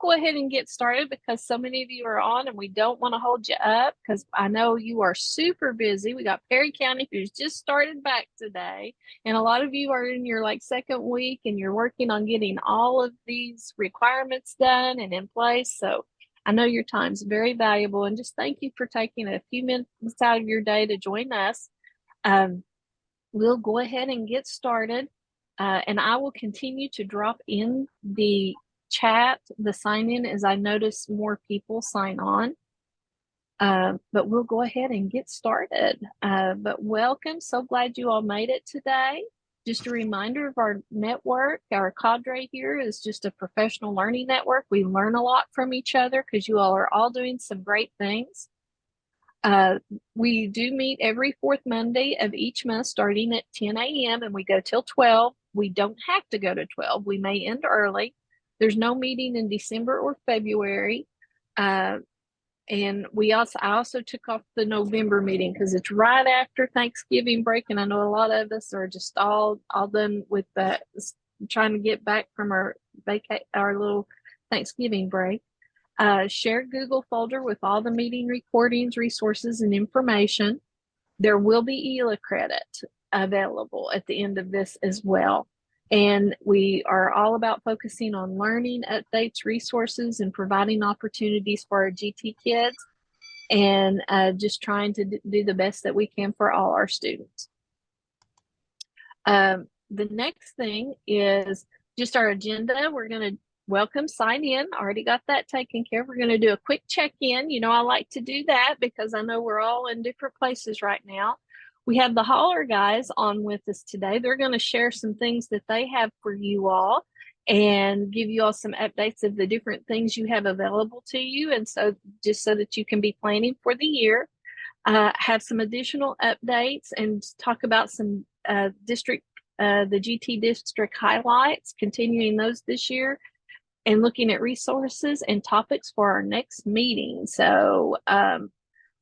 go ahead and get started because so many of you are on and we don't want to hold you up because I know you are super busy. We got Perry County who's just started back today, and a lot of you are in your like second week and you're working on getting all of these requirements done and in place. So I know your time's very valuable, and just thank you for taking a few minutes out of your day to join us. We'll go ahead and get started, and I will continue to drop in the chat, the sign in, as I notice more people sign on. But we'll go ahead and get started. But welcome. So glad you all made it today. Just a reminder of our network. Our cadre here is just a professional learning network. We learn a lot from each other because you all are all doing some great things. We do meet every fourth Monday of each month starting at 10 a.m. and we go till 12. We don't have to go to 12. We may end early. There's no meeting in December or February. And I also took off the November meeting because it's right after Thanksgiving break, and I know a lot of us are just all done with that, trying to get back from our little Thanksgiving break. Share Google folder with all the meeting recordings, resources, and information. There will be ELA credit available at the end of this as well. And we are all about focusing on learning, updates, resources, and providing opportunities for our GT kids, and just trying to do the best that we can for all our students. The next thing is just our agenda. We're going to sign in. Already got that taken care of. We're going to do a quick check-in. You know, I like to do that because I know we're all in different places right now. We have the Holler guys on with us today. They're going to share some things that they have for you all and give you all some updates of the different things you have available to you. And so just so that you can be planning for the year, have some additional updates and talk about some the GT district highlights, continuing those this year, and looking at resources and topics for our next meeting. So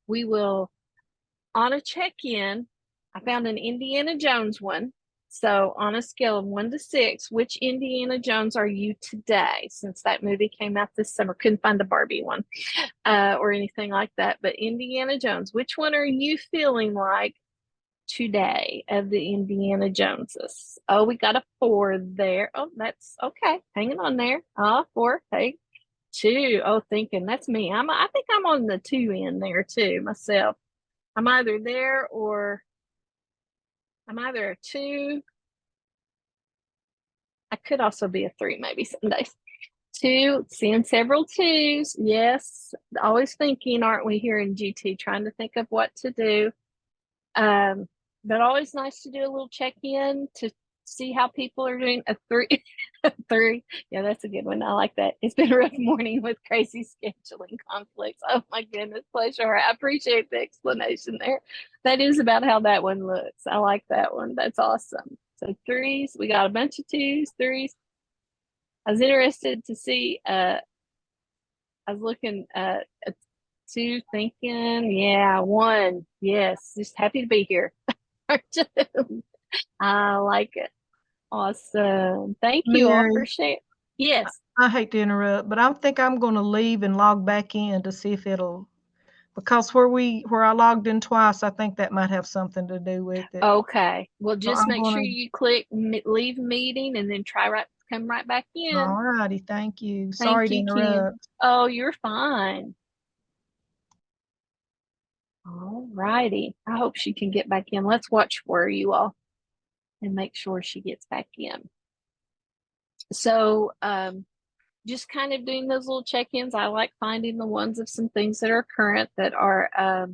we will, on a check-in, I found an Indiana Jones one. So on a scale of 1 to 6, which Indiana Jones are you today? Since that movie came out this summer, couldn't find a Barbie one or anything like that. But Indiana Jones, which one are you feeling like today of the Indiana Joneses? Oh, we got a 4 there. Oh, that's okay. Hanging on there. 4. Hey, 2. Oh, thinking that's me. I think I'm on the 2 end there too myself. I'm either there or I'm either a 2. I could also be a 3 maybe some days. 2, seeing several 2s. Yes, always thinking, aren't we, here in GT, trying to think of what to do. But always nice to do a little check-in to see how people are doing. A 3. A 3. Yeah, that's a good one. I like that. It's been a rough morning with crazy scheduling conflicts. Oh my goodness, pleasure. I appreciate the explanation there. That is about how that one looks. I like that one. That's awesome. So 3s, we got a bunch of 2s, 3s. I was interested to see, I was looking at 2, thinking, yeah, 1. Yes, just happy to be here. I like it. Awesome. Thank you all Mary, for sharing. Yes. I hate to interrupt, but I think I'm going to leave and log back in to see if it'll, because where I logged in twice, I think that might have something to do with it. Okay. Well, So just make sure you click leave meeting and then come right back in. All righty. Thank you. Thank Sorry to you, Kim. interrupt. Oh, you're fine. All righty. I hope she can get back in. Let's watch for you all and make sure she gets back in. So, just kind of doing those little check-ins. I like finding the ones of some things that are current that are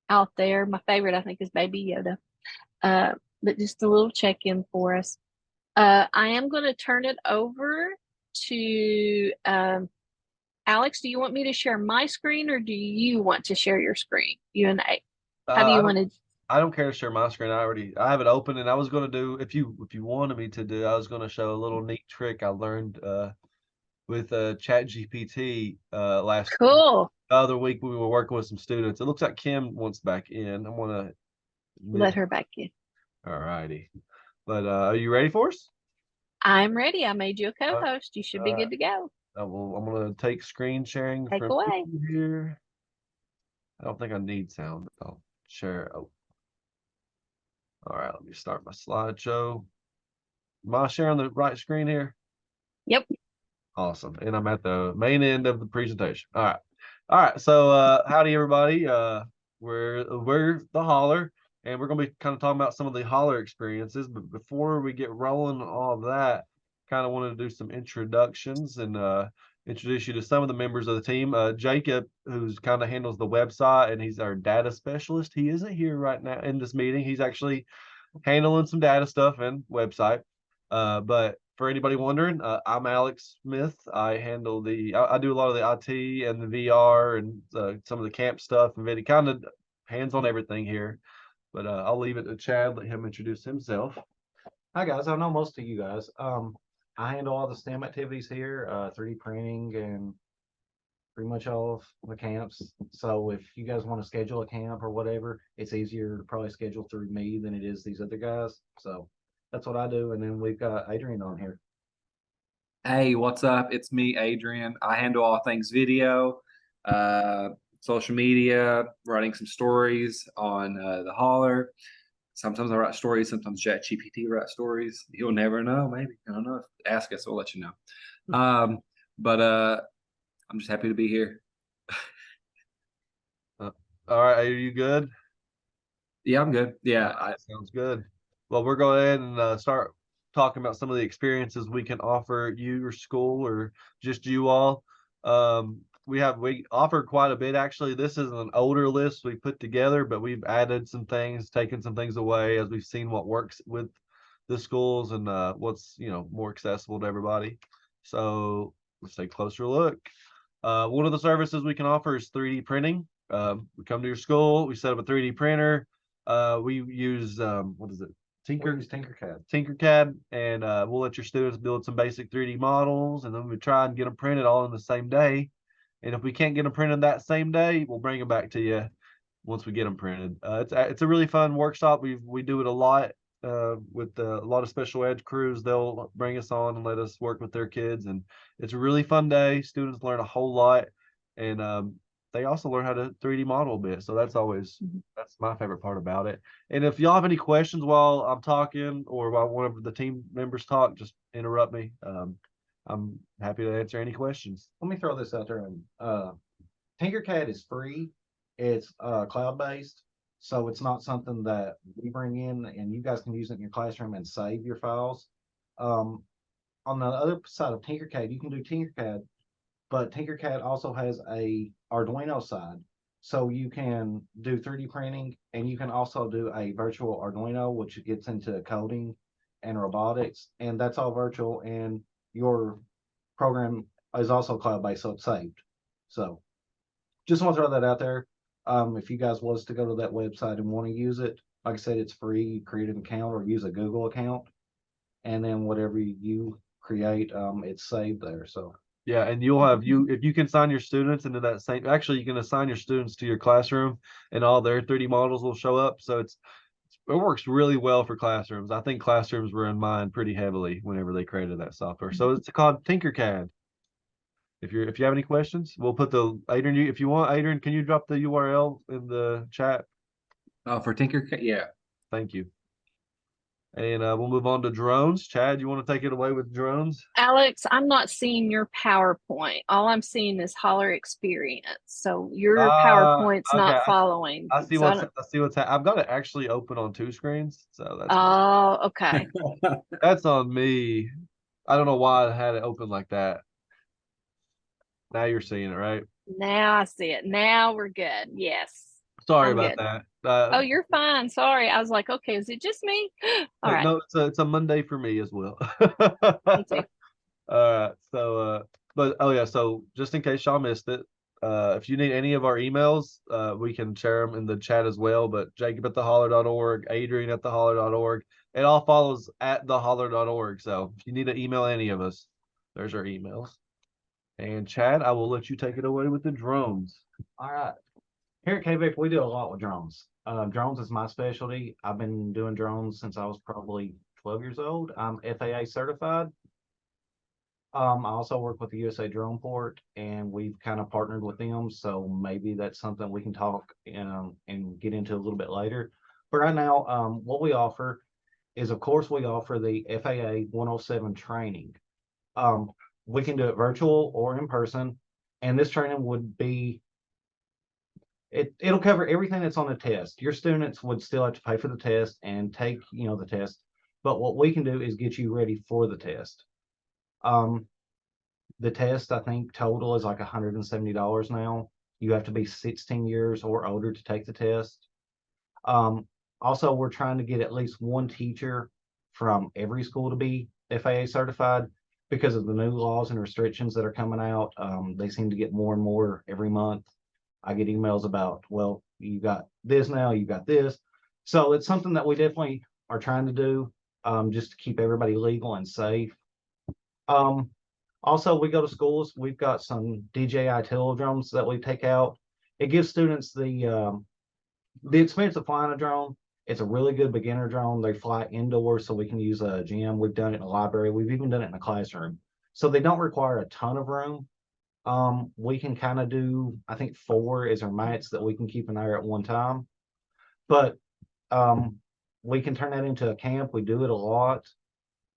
out there. My favorite, I think, is Baby Yoda. But just a little check-in for us. I am going to turn it over to Alex. Do you want me to share my screen or do you want to share your screen? You and I. How do you want to? I don't care to share my screen. I have it open, and I was going to do, if you wanted me to do, I was going to show a little neat trick I learned with ChatGPT the other week when we were working with some students. It looks like Kim wants back in. I'm going to let her back in. All righty. But are you ready for us? I'm ready. I made you a co-host. You should be good to go. I'm gonna take screen sharing Take from away. here. I don't think I need sound. I'll share. Oh, all right. Let me start my slideshow. Am I sharing the right screen here? Yep. Awesome. And I'm at the main end of the presentation. All right. All right. So howdy everybody. We're the Holler, and we're gonna be kind of talking about some of the Holler experiences. But before we get rolling on all of that, kind of wanted to do some introductions and introduce you to some of the members of the team. Jacob, who's kind of handles the website, and he's our data specialist. He isn't here right now in this meeting. He's actually handling some data stuff and website. But for anybody wondering, I'm Alex Smith. I do a lot of the IT and the VR and some of the camp stuff and video, kind of hands on everything here. But I'll leave it to Chad, let him introduce himself. Hi guys, I know most of you guys. I handle all the STEM activities here, 3D printing and pretty much all of the camps. So if you guys want to schedule a camp or whatever, it's easier to probably schedule through me than it is these other guys. So that's what I do. And then we've got Adrian on here. Hey, what's up? It's me, Adrian. I handle all things video, social media, writing some stories on the Holler. Sometimes I write stories, sometimes ChatGPT writes stories. You'll never know, maybe. I don't know. Ask us, we'll let you know. But I'm just happy to be here. All right, are you good? Yeah, I'm good. Yeah, Sounds good. Well, we're going ahead and start talking about some of the experiences we can offer you, your school, or just you all. We offer quite a bit. Actually, this is an older list we put together, but we've added some things, taken some things away as we've seen what works with the schools and what's more accessible to everybody. So let's take a closer look. One of the services we can offer is 3D printing. We come to your school, we set up a 3D printer. We use what is it? Tinkercad, and we'll let your students build some basic 3D models, and then we try and get them printed all in the same day. And if we can't get them printed that same day, we'll bring them back to you once we get them printed. It's a really fun workshop. We do it a lot with a lot of special ed crews. They'll bring us on and let us work with their kids, and it's a really fun day. Students learn a whole lot, and they also learn how to 3D model a bit. So that's my favorite part about it. And if y'all have any questions while I'm talking or while one of the team members talk, just interrupt me. I'm happy to answer any questions. Let me throw this out there. Tinkercad is free. It's cloud-based. So it's not something that we bring in and you guys can use it in your classroom and save your files. On the other side of Tinkercad, you can do Tinkercad, but Tinkercad also has a Arduino side. So you can do 3D printing and you can also do a virtual Arduino, which gets into coding and robotics, and that's all virtual, and your program is also cloud-based, so it's saved. So just want to throw that out there. If you guys was to go to that website and want to use it, like I said, it's free. You create an account or use a Google account, and then whatever you create, it's saved there. So yeah, and if you can assign your students into that same, actually you can assign your students to your classroom and all their 3D models will show up. So it works really well for classrooms. I think classrooms were in mind pretty heavily whenever they created that software. So it's called Tinkercad. If you have any questions, we'll put Adrian, if you want, Adrian, can you drop the URL in the chat? for Tinkercad, yeah. Thank you. And we'll move on to drones. Chad, you want to take it away with drones? Alex, I'm not seeing your PowerPoint. All I'm seeing is Holler experience. So your PowerPoint's okay. not following. I see what's happening. I've got it actually open on two screens. So that's okay. that's on me. I don't know why I had it open like that. Now you're seeing it, right? Now I see it. Now we're good. Yes. Sorry about that. Oh, you're fine. Sorry. I was like, okay, is it just me? All right. No, it's a Monday for me as well. Me too. All right. So, but oh yeah. So just in case y'all missed it, if you need any of our emails, we can share them in the chat as well. But Jacob at theholler.org, Adrian at theholler.org. It all follows at theholler.org. So if you need to email any of us, there's our emails. And Chad, I will let you take it away with the drones. all right. Here at KVEC, we do a lot with drones. Drones is my specialty. I've been doing drones since I was probably 12 years old. I'm FAA certified. I also work with the USA Drone Port, and we've kind of partnered with them. So maybe that's something we can talk and get into a little bit later. But right now, what we offer is, of course, we offer the FAA 107 training. We can do it virtual or in person, and this training would be it'll cover everything that's on the test. Your students would still have to pay for the test and take, the test, but what we can do is get you ready for the test. The test, I think, total is like $170 now. You have to be 16 years or older to take the test. Also, we're trying to get at least one teacher from every school to be FAA certified because of the new laws and restrictions that are coming out. They seem to get more and more every month. I get emails about, well, you got this now, you got this. So it's something that we definitely are trying to do, just to keep everybody legal and safe. Also, we go to schools. We've got some DJI teledrams that we take out. It gives students the experience of flying a drone. It's a really good beginner drone. They fly indoors, so we can use a gym. We've done it in a library. We've even done it in a classroom. So they don't require a ton of room. We can kind of do, I think 4 is our max that we can keep in there at one time. But we can turn that into a camp. We do it a lot.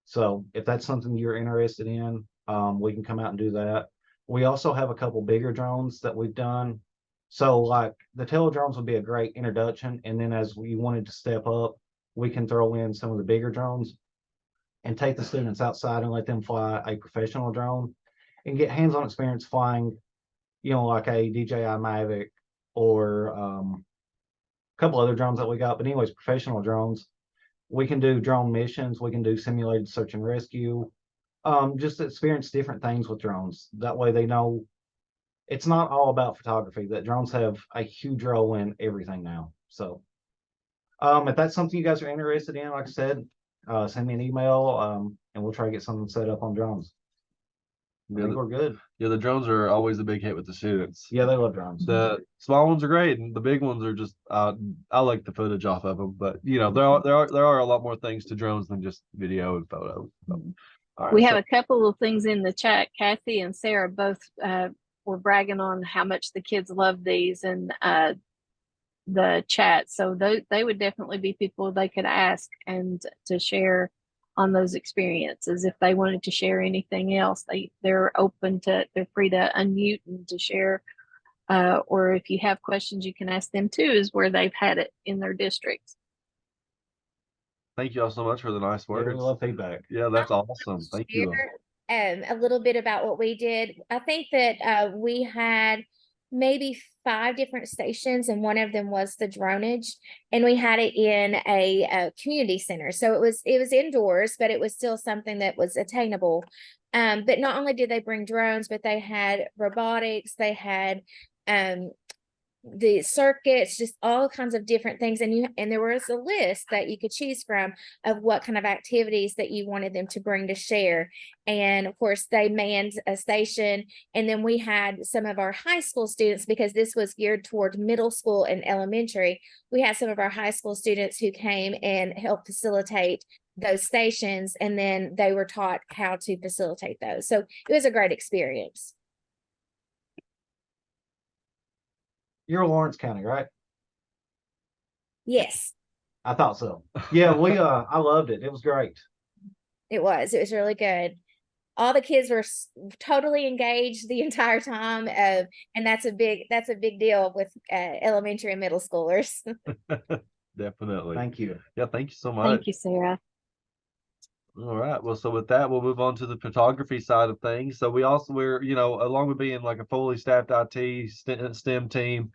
So if that's something you're interested in, we can come out and do that. We also have a couple bigger drones that we've done. So like the tail drones would be a great introduction. And then as we wanted to step up, we can throw in some of the bigger drones and take the students outside and let them fly a professional drone and get hands-on experience flying, like a DJI Mavic or a couple other drones that we got. But anyways, professional drones. We can do drone missions. We can do simulated search and rescue. Just experience different things with drones. That way they know it's not all about photography, that drones have a huge role in everything now. So if that's something you guys are interested in, like I said, send me an email and we'll try to get something set up on drones. I think we're good. Yeah, the drones are always a big hit with the students. Yeah, they love drones. The small ones are great, and the big ones are just I like the footage off of them. But there are a lot more things to drones than just video and photo. So, we have a couple of things in the chat. Kathy and Sarah both were bragging on how much the kids love these and the chat. So they would definitely be people they could ask and to share on those experiences. If they wanted to share anything else, they're open to, they're free to unmute and to share. Or if you have questions, you can ask them too, is where they've had it in their districts. Thank you all so much for the nice words. Yeah, we love feedback. Yeah, that's awesome. Thank you. A little bit about what we did. I think that we had maybe 5 different stations, and one of them was the dronage, and we had it in a community center. So it was indoors, but it was still something that was attainable. But not only did they bring drones, but they had robotics, they had the circuits, just all kinds of different things, and there was a list that you could choose from of what kind of activities that you wanted them to bring to share. And of course they manned a station, and then we had some of our high school students, because this was geared toward middle school and elementary. We had some of our high school students who came and helped facilitate those stations, and then they were taught how to facilitate those. So it was a great experience. You're Lawrence County, right? Yes, I thought so. Yeah, I loved it. It was great. it was really good. All the kids were totally engaged the entire time, and that's a big deal with elementary and middle schoolers. Definitely. Thank you. Yeah, thank you so much. Thank you, Sarah. All right. Well, so with that, we'll move on to the photography side of things. So we're, along with being like a fully staffed IT STEM team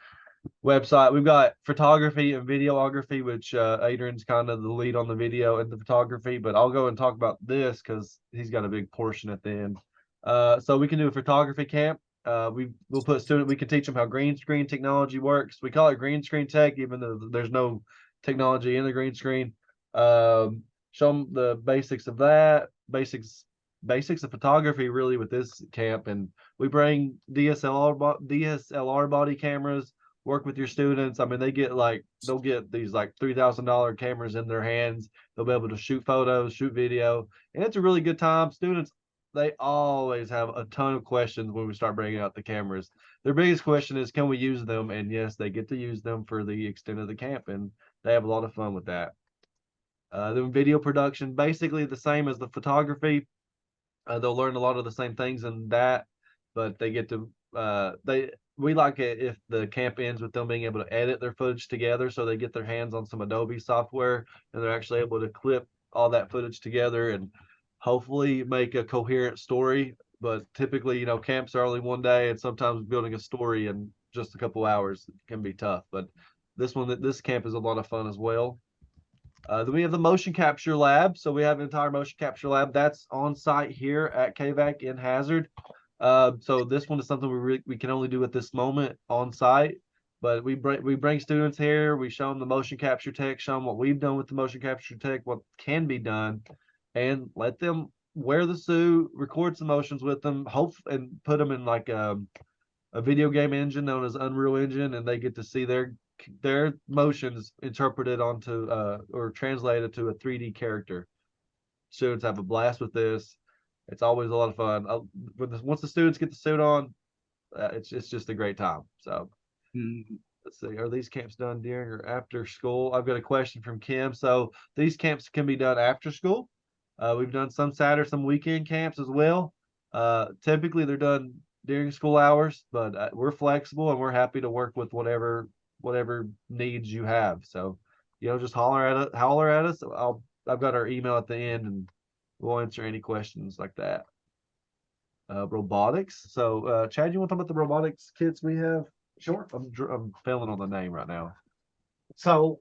website, we've got photography and videography, which Adrian's kind of the lead on the video and the photography, but I'll go and talk about this because he's got a big portion at the end. So we can do a photography camp. We'll put we can teach them how green screen technology works. We call it green screen tech, even though there's no technology in the green screen. Show them the basics of that, basics of photography really with this camp. And we bring DSLR body cameras, work with your students. I mean, they'll get these like $3,000 cameras in their hands. They'll be able to shoot photos, shoot video, and it's a really good time. Students they always have a ton of questions when we start bringing out the cameras. Their biggest question is, can we use them? And yes, they get to use them for the extent of the camp, and they have a lot of fun with that. The video production, basically the same as the photography. They'll learn a lot of the same things in that, but they get to we like it if the camp ends with them being able to edit their footage together, so they get their hands on some Adobe software and they're actually able to clip all that footage together and hopefully make a coherent story. But typically, camps are only one day, and sometimes building a story in just a couple hours can be tough. But this camp is a lot of fun as well. Then we have the motion capture lab. So we have an entire motion capture lab that's on site here at KVEC in Hazard. So this one is something we can only do at this moment on site. But we bring students here. We show them the motion capture tech, show them what we've done with the motion capture tech, what can be done, and let them wear the suit, record some motions with them, and put them in like a video game engine known as Unreal Engine, and they get to see their motions interpreted onto or translated to a 3D character. Students have a blast with this. It's always a lot of fun. Once the students get the suit on, it's just a great time. So let's see, are these camps done during or after school? I've got a question from Kim. So these camps can be done after school. We've done some Saturday, some weekend camps as well. Typically they're done during school hours, but we're flexible and we're happy to work with whatever needs you have. So, just holler at us. I've got our email at the end, and we'll answer any questions like that. Robotics. So, Chad, you want to talk about the robotics kits we have? Sure. I'm failing on the name right now. So,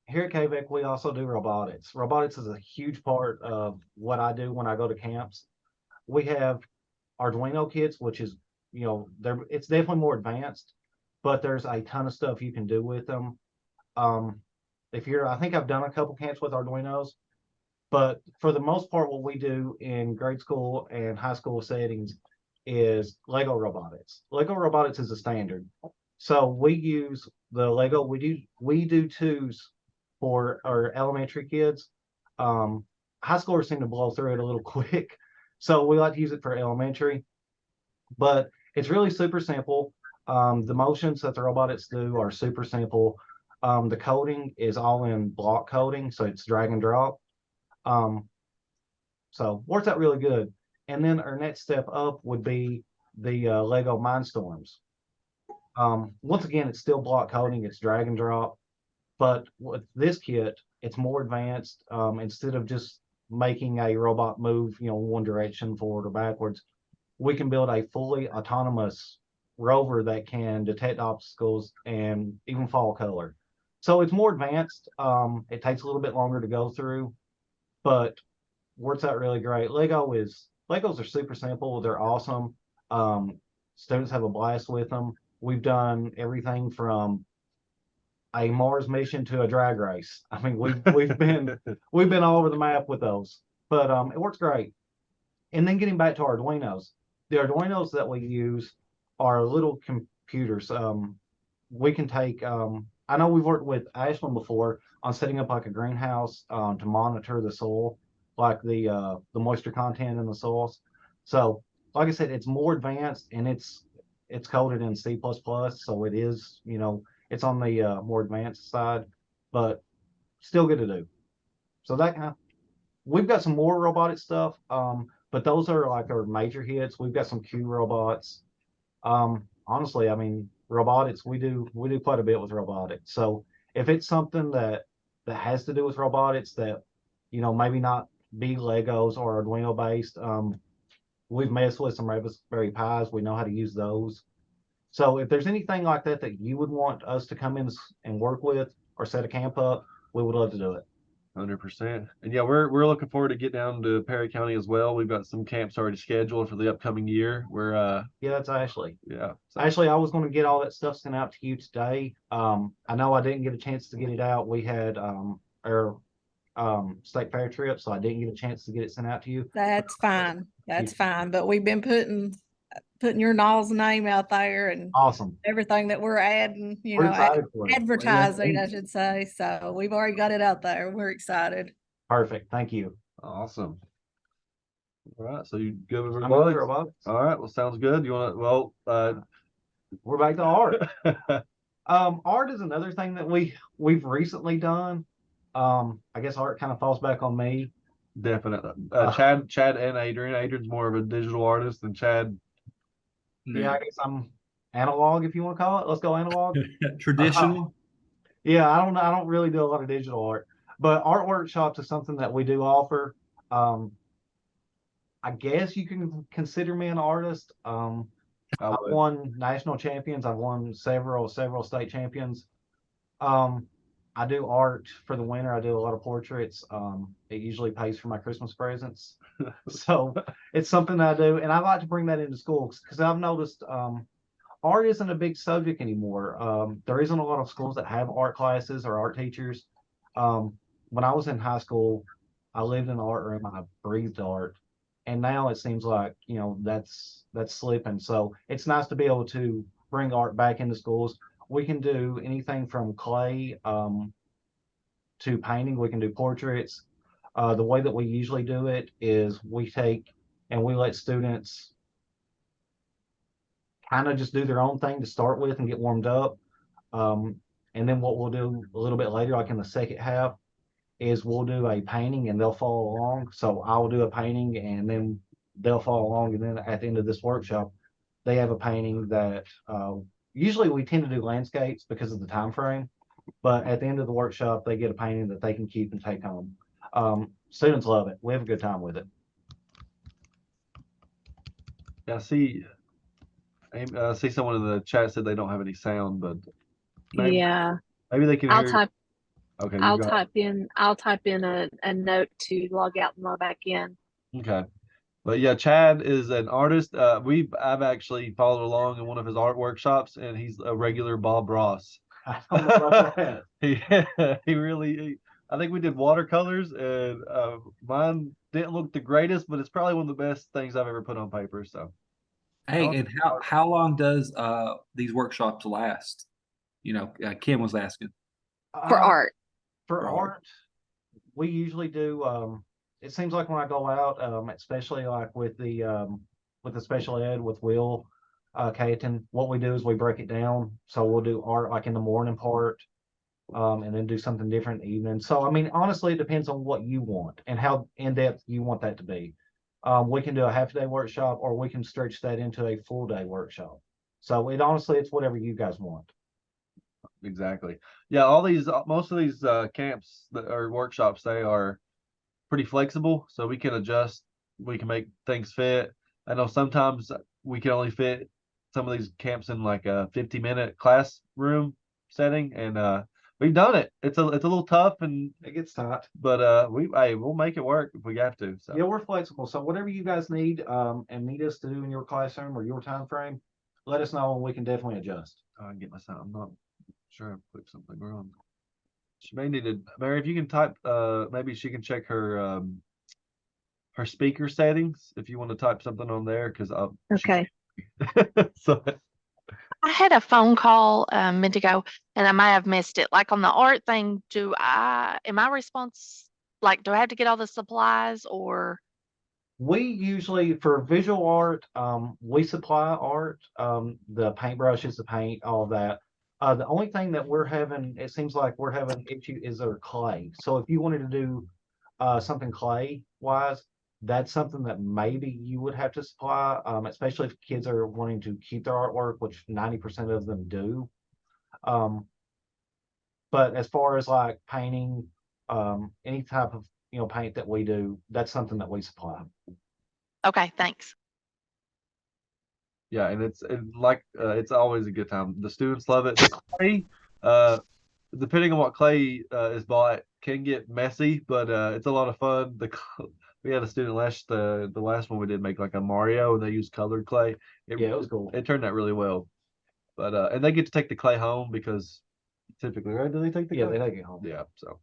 here at KVEC, we also do robotics. Robotics is a huge part of what I do when I go to camps. We have Arduino kits, which is, it's definitely more advanced, but there's a ton of stuff you can do with them. I think I've done a couple camps with Arduinos, but for the most part, what we do in grade school and high school settings is Lego robotics. Lego robotics is a standard. So we use the Lego, we do twos for our elementary kids. High schoolers seem to blow through it a little quick. So we like to use it for elementary, but it's really super simple. The motions that the robotics do are super simple. The coding is all in block coding, so it's drag and drop. So works out really good. And then our next step up would be the Lego Mindstorms. Once again, it's still block coding, it's drag and drop, but with this kit, it's more advanced. Instead of just making a robot move, one direction, forward or backwards, we can build a fully autonomous rover that can detect obstacles and even follow color. So it's more advanced. It takes a little bit longer to go through, but works out really great. Legos are super simple. They're awesome. Students have a blast with them. We've done everything from a Mars mission to a drag race. I mean, we've been all over the map with those, but it works great. And then getting back to Arduinos, the Arduinos that we use are little computers. We can take. I know we've worked with Ashland before on setting up like a greenhouse to monitor the soil, like the moisture content in the soils. So, like I said, it's more advanced and it's coded in C++, so it is, it's on the more advanced side, but still good to do. So we've got some more robotic stuff, but those are like our major hits. We've got some Q robots. Honestly, I mean, robotics, we do quite a bit with robotics. So if it's something that has to do with robotics that, maybe not be Legos or Arduino based, we've messed with some Raspberry Pis. We know how to use those. So if there's anything like that you would want us to come in and work with or set a camp up, we would love to do it. 100%. And yeah, we're looking forward to get down to Perry County as well. We've got some camps already scheduled for the upcoming year. Yeah, that's Ashley. Yeah. So. Ashley, I was going to get all that stuff sent out to you today. I know I didn't get a chance to get it out. We had our state fair trip, so I didn't get a chance to get it sent out to you. That's fine. That's fine. But we've been putting your Nall's name out there and awesome everything that we're adding, we're excited for it. advertising, I should say. So we've already got it out there. We're excited. Perfect. Thank you. Awesome. All right, so you good with I'm good with robotics? robotics. All right, well, sounds good. You want to? Well, We're back to art. Art is another thing that we've recently done. I guess art kind of falls back on me. definitely. Chad, and Adrian. Adrian's more of a digital artist than Chad. Yeah, I guess I'm analog, if you want to call it. Let's go analog. Traditional. Yeah, I don't really do a lot of digital art, but art workshops is something that we do offer. I guess you can consider me an artist. I've won national champions. I've won several state champions. I do art for the winter. I do a lot of portraits. It usually pays for my Christmas presents. So it's something I do, and I like to bring that into schools because I've noticed art isn't a big subject anymore. There isn't a lot of schools that have art classes or art teachers. When I was in high school, I lived in an art room. I breathed art, and now it seems like that's slipping. So it's nice to be able to bring art back into schools. We can do anything from clay to painting. We can do portraits. The way that we usually do it is we take and we let students kind of just do their own thing to start with and get warmed up. And then what we'll do a little bit later, like in the second half, is we'll do a painting and they'll follow along. So I'll do a painting and then they'll follow along. And then at the end of this workshop, they have a painting that usually we tend to do landscapes because of the time frame. But at the end of the workshop, they get a painting that they can keep and take home. Students love it. We have a good time with it. I see someone in the chat said they don't have any sound, but maybe, Yeah. maybe they can I'll hear. type Okay, I'll type in a note to log out and log back in. Okay. But yeah, Chad is an artist. I've actually followed along in one of his art workshops, and he's a regular Bob Ross. I don't know about that. He really. I think we did watercolors, and mine didn't look the greatest, but it's probably one of the best things I've ever put on paper. So. Hey, and how long does these workshops last? Kim was asking. For art. For art, we usually do. It seems like when I go out, especially like with the special ed with Will Caton, what we do is we break it down. So we'll do art like in the morning part, and then do something different in the evening. So I mean, honestly, it depends on what you want and how in depth you want that to be. We can do a half day workshop, or we can stretch that into a full day workshop. So it's whatever you guys want. Exactly. Yeah, most of these camps or workshops, they are pretty flexible, so we can adjust, we can make things fit. I know sometimes we can only fit some of these camps in like a 50-minute classroom setting, and we've done it. It's a little tough and it gets tight, but we'll make it work if we have to. So yeah, we're flexible. So whatever you guys need and need us to do in your classroom or your time frame, let us know and we can definitely adjust. I can get my sound. I'm not sure I put something wrong. She may need to, Mary, if you can type, maybe she can check her speaker settings if you want to type something on there, because Okay. So I had a phone call a minute ago and I might have missed it. Like on the art thing, do I have to get all the supplies, or? We usually, for visual art, we supply art, the paintbrushes, the paint, all of that. The only thing that it seems like we're having issue is our clay. So if you wanted to do something clay wise, that's something that maybe you would have to supply, especially if kids are wanting to keep their artwork, which 90% of them do. But as far as like painting, any type of paint that we do, that's something that we supply. Okay, thanks. yeah, and it's always a good time. The students love it. The clay, depending on what clay is bought, can get messy, but it's a lot of fun. We had a student the last one we did make like a Mario, and they used colored clay. It was cool. It turned out really well. But and they get to take the clay home because typically, right? Do they take the clay? They take it home. Yeah. So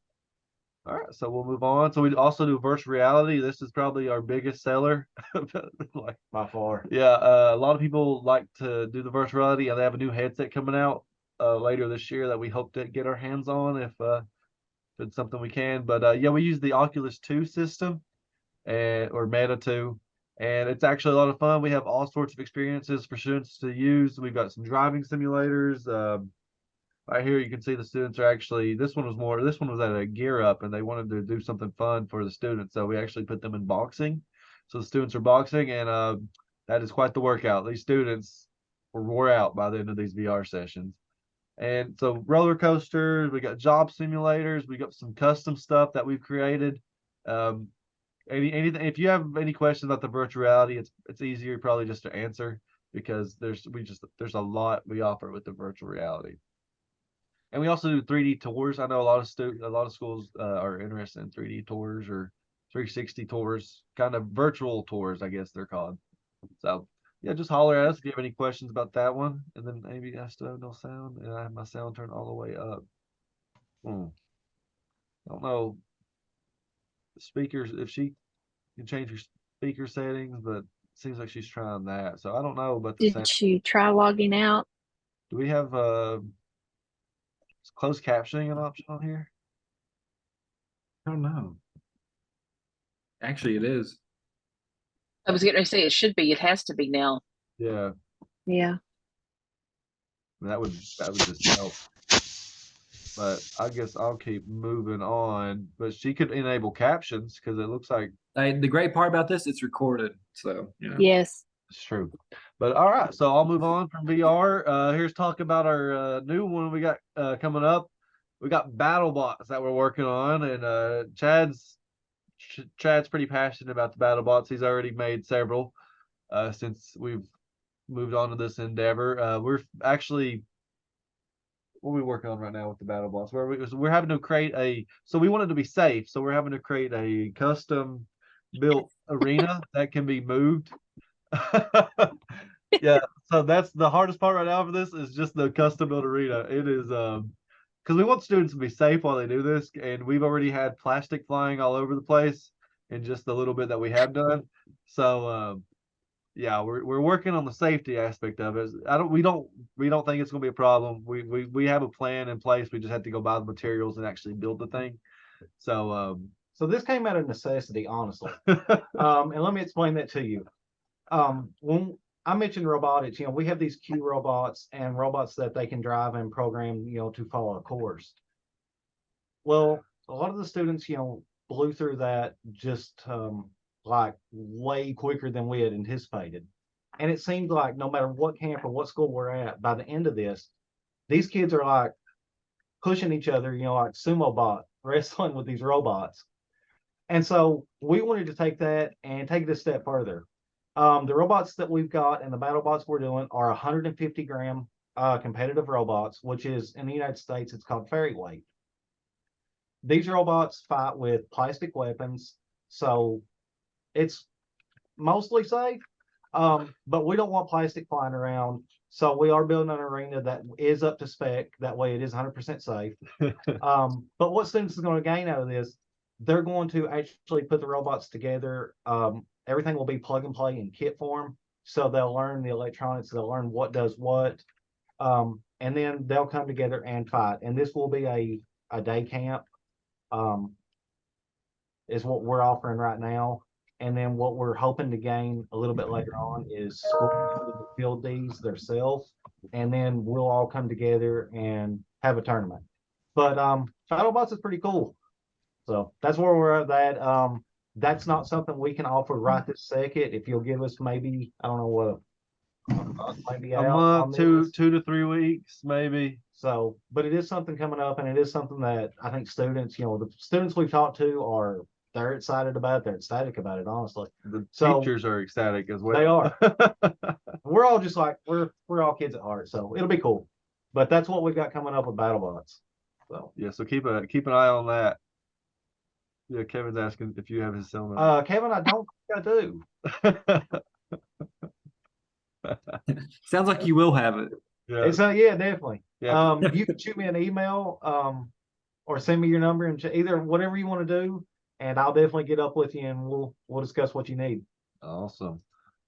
all right, so we'll move on. So we also do virtual reality. This is probably our biggest seller. Like, by far. Yeah, a lot of people like to do the virtual reality, and they have a new headset coming out later this year that we hope to get our hands on if it's something we can. But yeah, we use the Oculus 2 system or Meta 2, And it's actually a lot of fun. We have all sorts of experiences for students to use. We've got some driving simulators. Right here, you can see the students are actually, this one was at a gear up and they wanted to do something fun for the students. So we actually put them in boxing. So the students are boxing and that is quite the workout. These students were wore out by the end of these VR sessions. And so roller coasters, we got job simulators, we got some custom stuff that we've created. Anything, if you have any questions about the virtual reality, it's easier probably just to answer because there's a lot we offer with the virtual reality. And we also do 3D tours. I know a lot of schools are interested in 3D tours or 360 tours, kind of virtual tours, I guess they're called. So yeah, just holler at us if you have any questions about that one. And then maybe I still have no sound, and I have my sound turned all the way up. I don't know. Speakers, if she can change her speaker settings, but it seems like she's trying that. So I don't know, but Did you try logging out? do we have closed captioning an option on here? I don't know. Actually, it is. I was going to say it should be. It has to be now. Yeah, Yeah. that would just help. But I guess I'll keep moving on. But she could enable captions because it looks like The great part about this, it's recorded. So, you know. Yes. it's true. But all right, so I'll move on from VR. Here's talk about our new one we got coming up. We got BattleBots that we're working on, and Chad's pretty passionate about the BattleBots. He's already made several since we've moved on to this endeavor. We're actually, what are we working on right now with the BattleBots? We're having to create so we want it to be safe, so we're having to create a custom built arena that can be moved. Yeah, so that's the hardest part right now for this is just the custom built arena. It is because we want students to be safe while they do this, and we've already had plastic flying all over the place in just the little bit that we have done. So yeah, we're working on the safety aspect of it. We don't think it's gonna be a problem. We have a plan in place. We just have to go buy the materials and actually build the thing. So So this came out of necessity, honestly. And let me explain that to you. When I mentioned robotics, we have these Q robots and robots that they can drive and program, to follow a course. Well, a lot of the students, blew through that just like way quicker than we had anticipated. And it seemed like no matter what camp or what school we're at, by the end of this, these kids are like pushing each other, like sumo bot wrestling with these robots. And so we wanted to take that and take it a step further. The robots that we've got and the BattleBots we're doing are 150-gram competitive robots, which is in the United States, it's called ferry weight. These robots fight with plastic weapons, so it's mostly safe, but we don't want plastic flying around. So we are building an arena that is up to spec. That way it is 100% safe. But what students are going to gain out of this, they're going to actually put the robots together. Everything will be plug and play in kit form. So they'll learn the electronics, they'll learn what does what, and then they'll come together and fight. And this will be a day camp, is what we're offering right now. And then what we're hoping to gain a little bit later on is schools to build these themselves, and then we'll all come together and have a tournament. But BattleBots is pretty cool. So that's where we're at that. That's not something we can offer right this second. If you'll give us maybe, I don't know what, maybe a month, 2 to 3 weeks, maybe. So, but it is something coming up, and it is something that I think students, the students we've talked to they're excited about it. They're ecstatic about it, honestly. The teachers are ecstatic as well. They are. We're all just like, we're all kids at heart, so it'll be cool. But that's what we've got coming up with BattleBots. So yeah, so keep an eye on that. Yeah, Kevin's asking if you have his cell number. Kevin, I don't think I do. Sounds like you will have it. Yeah, yeah, definitely. Yeah. You can shoot me an email, or send me your number, and either whatever you want to do, and I'll definitely get up with you and we'll discuss what you need. Awesome.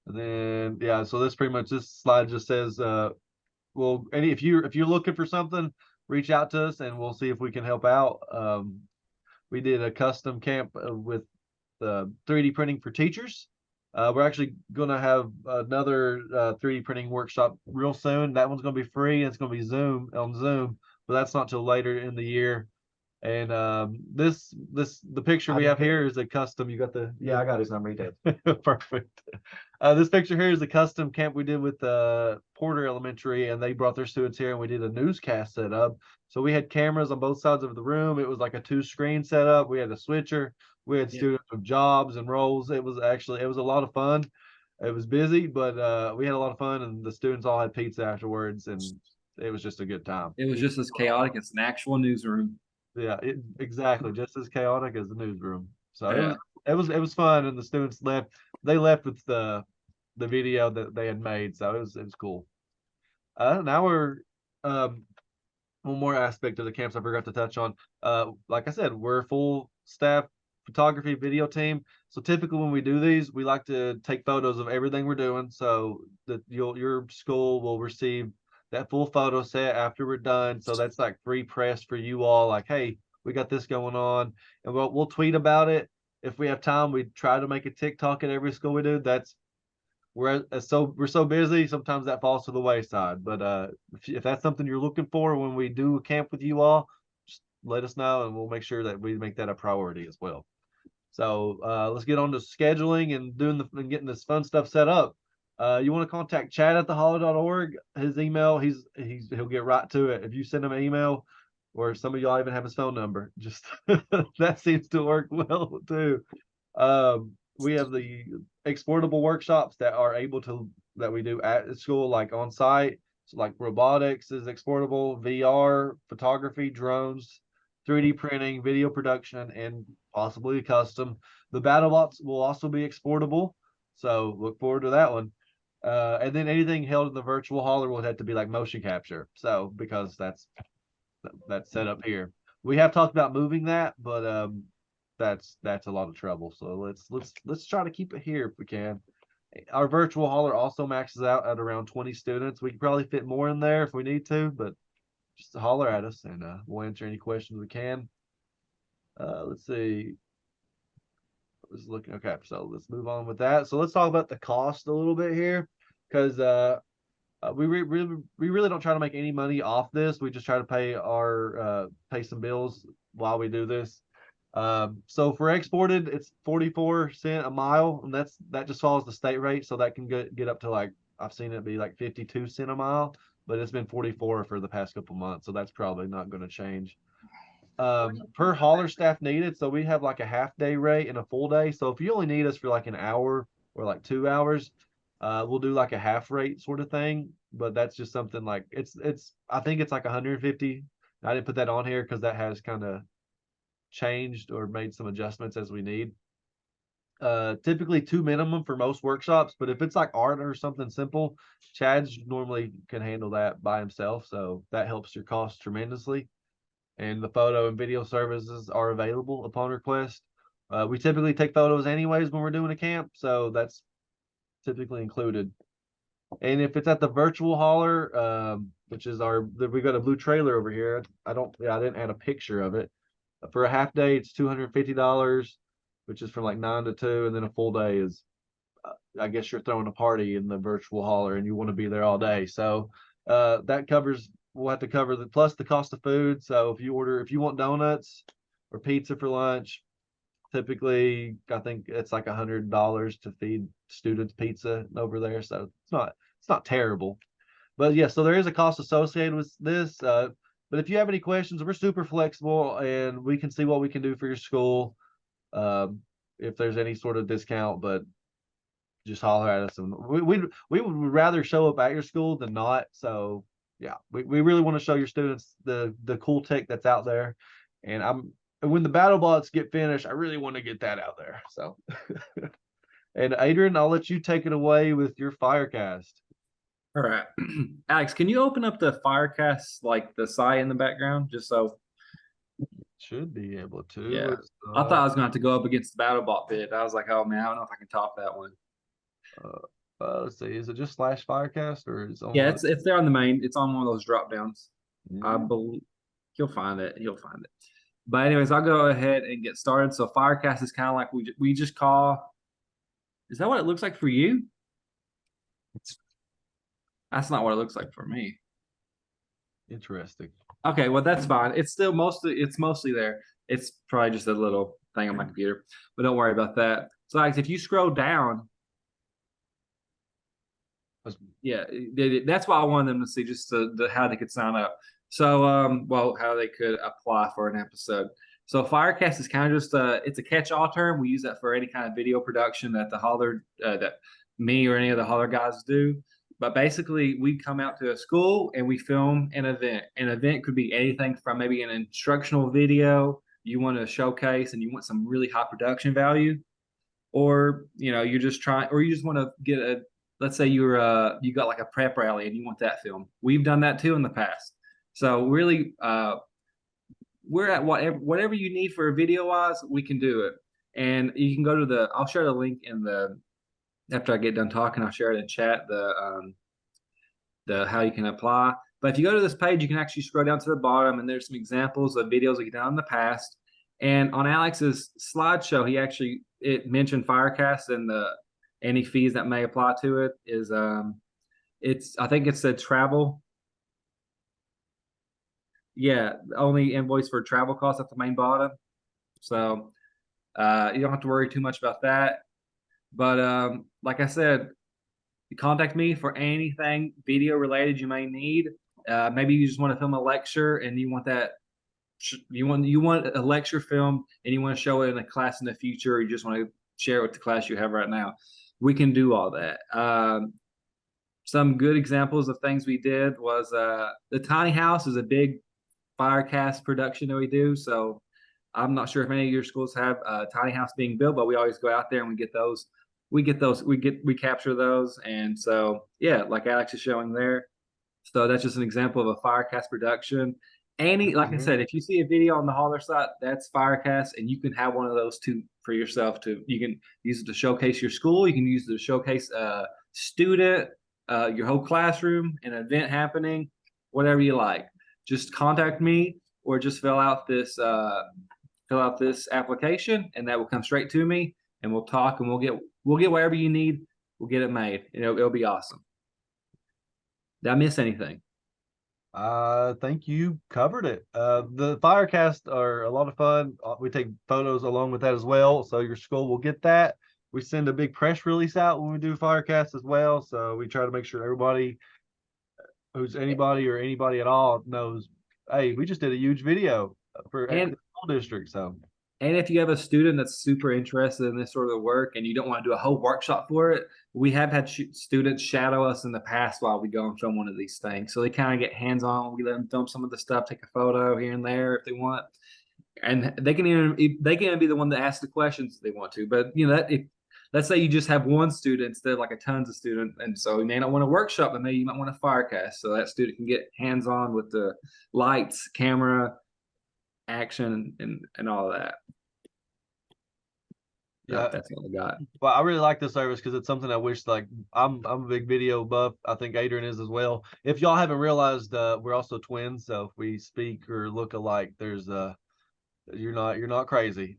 And then yeah, so this slide just says well, if you're looking for something, reach out to us and we'll see if we can help out. We did a custom camp with 3D printing for teachers. We're actually going to have another 3D printing workshop real soon. That one's going to be free, and it's going to be on Zoom, but that's not till later in the year. And the picture we have here is a custom. You got the Yeah, I got his number. He did. perfect. This picture here is the custom camp we did with Porter Elementary, and they brought their students here, and we did a newscast setup. So we had cameras on both sides of the room. It was like a 2-screen setup. We had a switcher. We had students with jobs and roles. It was a lot of fun. It was busy, but we had a lot of fun, and the students all had pizza afterwards, and it was just a good time. It was just as chaotic as an actual newsroom. Yeah, exactly, just as chaotic as the newsroom. So Yeah. it was fun, and the students left. They left with the video that they had made, so it was cool. Now we're one more aspect of the camps I forgot to touch on. Like I said, we're a full staff photography video team. So typically when we do these, we like to take photos of everything we're doing, so that your school will receive that full photo set after we're done. So that's like free press for you all. Like, hey, we got this going on, and we'll tweet about it if we have time. We try to make a TikTok at every school we do. We're so busy, sometimes that falls to the wayside. But if that's something you're looking for when we do a camp with you all, just let us know, and we'll make sure that we make that a priority as well. So let's get on to scheduling and getting this fun stuff set up. You want to contact Chad at theholler.org. His email, he'll get right to it. If you send him an email, or some of y'all even have his phone number, just that seems to work well too. We have the exportable workshops that we do at school, like on site. So like robotics is exportable, VR, photography, drones, 3D printing, video production, and possibly custom. The BattleBots will also be exportable, so look forward to that one. And then anything held in the virtual hauler will have to be like motion capture. So because that's set up here. We have talked about moving that, but that's a lot of trouble. So let's try to keep it here if we can. Our virtual hauler also maxes out at around 20 students. We can probably fit more in there if we need to, but just holler at us, and we'll answer any questions we can. Let's see. Okay, so let's move on with that. So let's talk about the cost a little bit here, because we really don't try to make any money off this. We just try to pay some bills while we do this. So for exported, it's 44 cents a mile, and that just follows the state rate. So that can get up to, like, I've seen it be like 52 cents a mile, but it's been 44 for the past couple months. So that's probably not going to change. Per hauler staff needed. So we have like a half day rate and a full day. So if you only need us for like an hour or like 2 hours, we'll do like a half rate sort of thing. But that's just something like I think it's like 150. I didn't put that on here because that has kind of changed or made some adjustments as we need. Typically 2 minimum for most workshops, but if it's like art or something simple, Chad's normally can handle that by himself. So that helps your cost tremendously. And the photo and video services are available upon request. We typically take photos anyways when we're doing a camp, so that's typically included. And if it's at the virtual hauler, which is we got a blue trailer over here. I didn't add a picture of it. For a half day, it's $250, which is from like 9 to 2, and then a full day is, I guess you're throwing a party in the virtual hauler and you want to be there all day. So we'll have to cover plus the cost of food. So if you want donuts or pizza for lunch, typically I think it's like $100 to feed students pizza over there. So it's not terrible. But yeah, so there is a cost associated with this. But if you have any questions, we're super flexible, and we can see what we can do for your school. If there's any sort of discount, but just holler at us, and we would rather show up at your school than not. So yeah, we really want to show your students the cool tech that's out there. And when the BattleBots get finished, I really want to get that out there. So and Adrian, I'll let you take it away with your Firecast. All right. Alex, can you open up the Firecast, like the site in the background, just so? Should be able to. Yeah. I thought I was going to have to go up against the BattleBot bit. I was like, oh man, I don't know if I can top that one. Let's see. Is it just /Firecast or is it on? Yeah, it's there on the main. It's on one of those drop downs. Yeah. I believe he'll find it. But anyways, I'll go ahead and get started. So Firecast is kind of like we just call Is that what it looks like for you? That's not what it looks like for me. Interesting. Okay, well that's fine. It's still mostly there. It's probably just a little thing on my computer, but don't worry about that. So like if you scroll down, yeah, that's why I wanted them to see just how they could sign up. So well, how they could apply for an episode. So Firecast is kind of just it's a catch-all term. We use that for any kind of video production that the Holler that me or any of the Holler guys do. But basically, we come out to a school and we film an event. An event could be anything from maybe an instructional video you want to showcase and you want some really high production value, or you're just trying, or you just want to get a. Let's say you got like a prep rally and you want that film. We've done that too in the past. So really, we're at whatever you need for video wise, we can do it. And you can go to I'll share the link after I get done talking, I'll share it in chat, the how you can apply. But if you go to this page, you can actually scroll down to the bottom and there's some examples of videos we've done in the past. And on Alex's slideshow, it mentioned Firecast and any fees that may apply to it is I think it said travel. Yeah, only invoice for travel costs at the main bottom. So you don't have to worry too much about that. But like I said, contact me for anything video related you may need. Maybe you just want to film a lecture and you want that you want a lecture film and you want to show it in a class in the future, or you just want to share it with the class you have right now. We can do all that. Some good examples of things we did was the tiny house is a big Firecast production that we do. So I'm not sure if any of your schools have a tiny house being built, but we always go out there and we capture those. And so, yeah, like Alex is showing there. So that's just an example of a Firecast production. Like I said, if you see a video on the Holler site, that's Firecast, and you can have one of those too for yourself too. You can use it to showcase your school. You can use it to showcase a student, your whole classroom, an event happening, whatever you like. Just contact me or just fill out this application, and that will come straight to me, and we'll talk, and we'll get whatever you need. We'll get it made. It'll be awesome. Did I miss anything? I think you covered it. The Firecast are a lot of fun. We take photos along with that as well, so your school will get that. We send a big press release out when we do Firecast as well, so we try to make sure everybody anybody at all knows, hey, we just did a huge video for the school district. So, and if you have a student that's super interested in this sort of work and you don't want to do a whole workshop for it, we have had students shadow us in the past while we go and film one of these things. So they kind of get hands-on. We let them film some of the stuff, take a photo here and there if they want, and they can even be the one that asks the questions if they want to. But let's say you just have one student instead of like a tons of students, and so you may not want a workshop, but maybe you might want a Firecast, so that student can get hands-on with the lights, camera, action, and all of that. Yeah, that's what I got. Well, I really like this service because it's something I wish, like, I'm a big video buff. I think Adrian is as well. If y'all haven't realized, we're also twins, so if we speak or look alike, there's you're not crazy.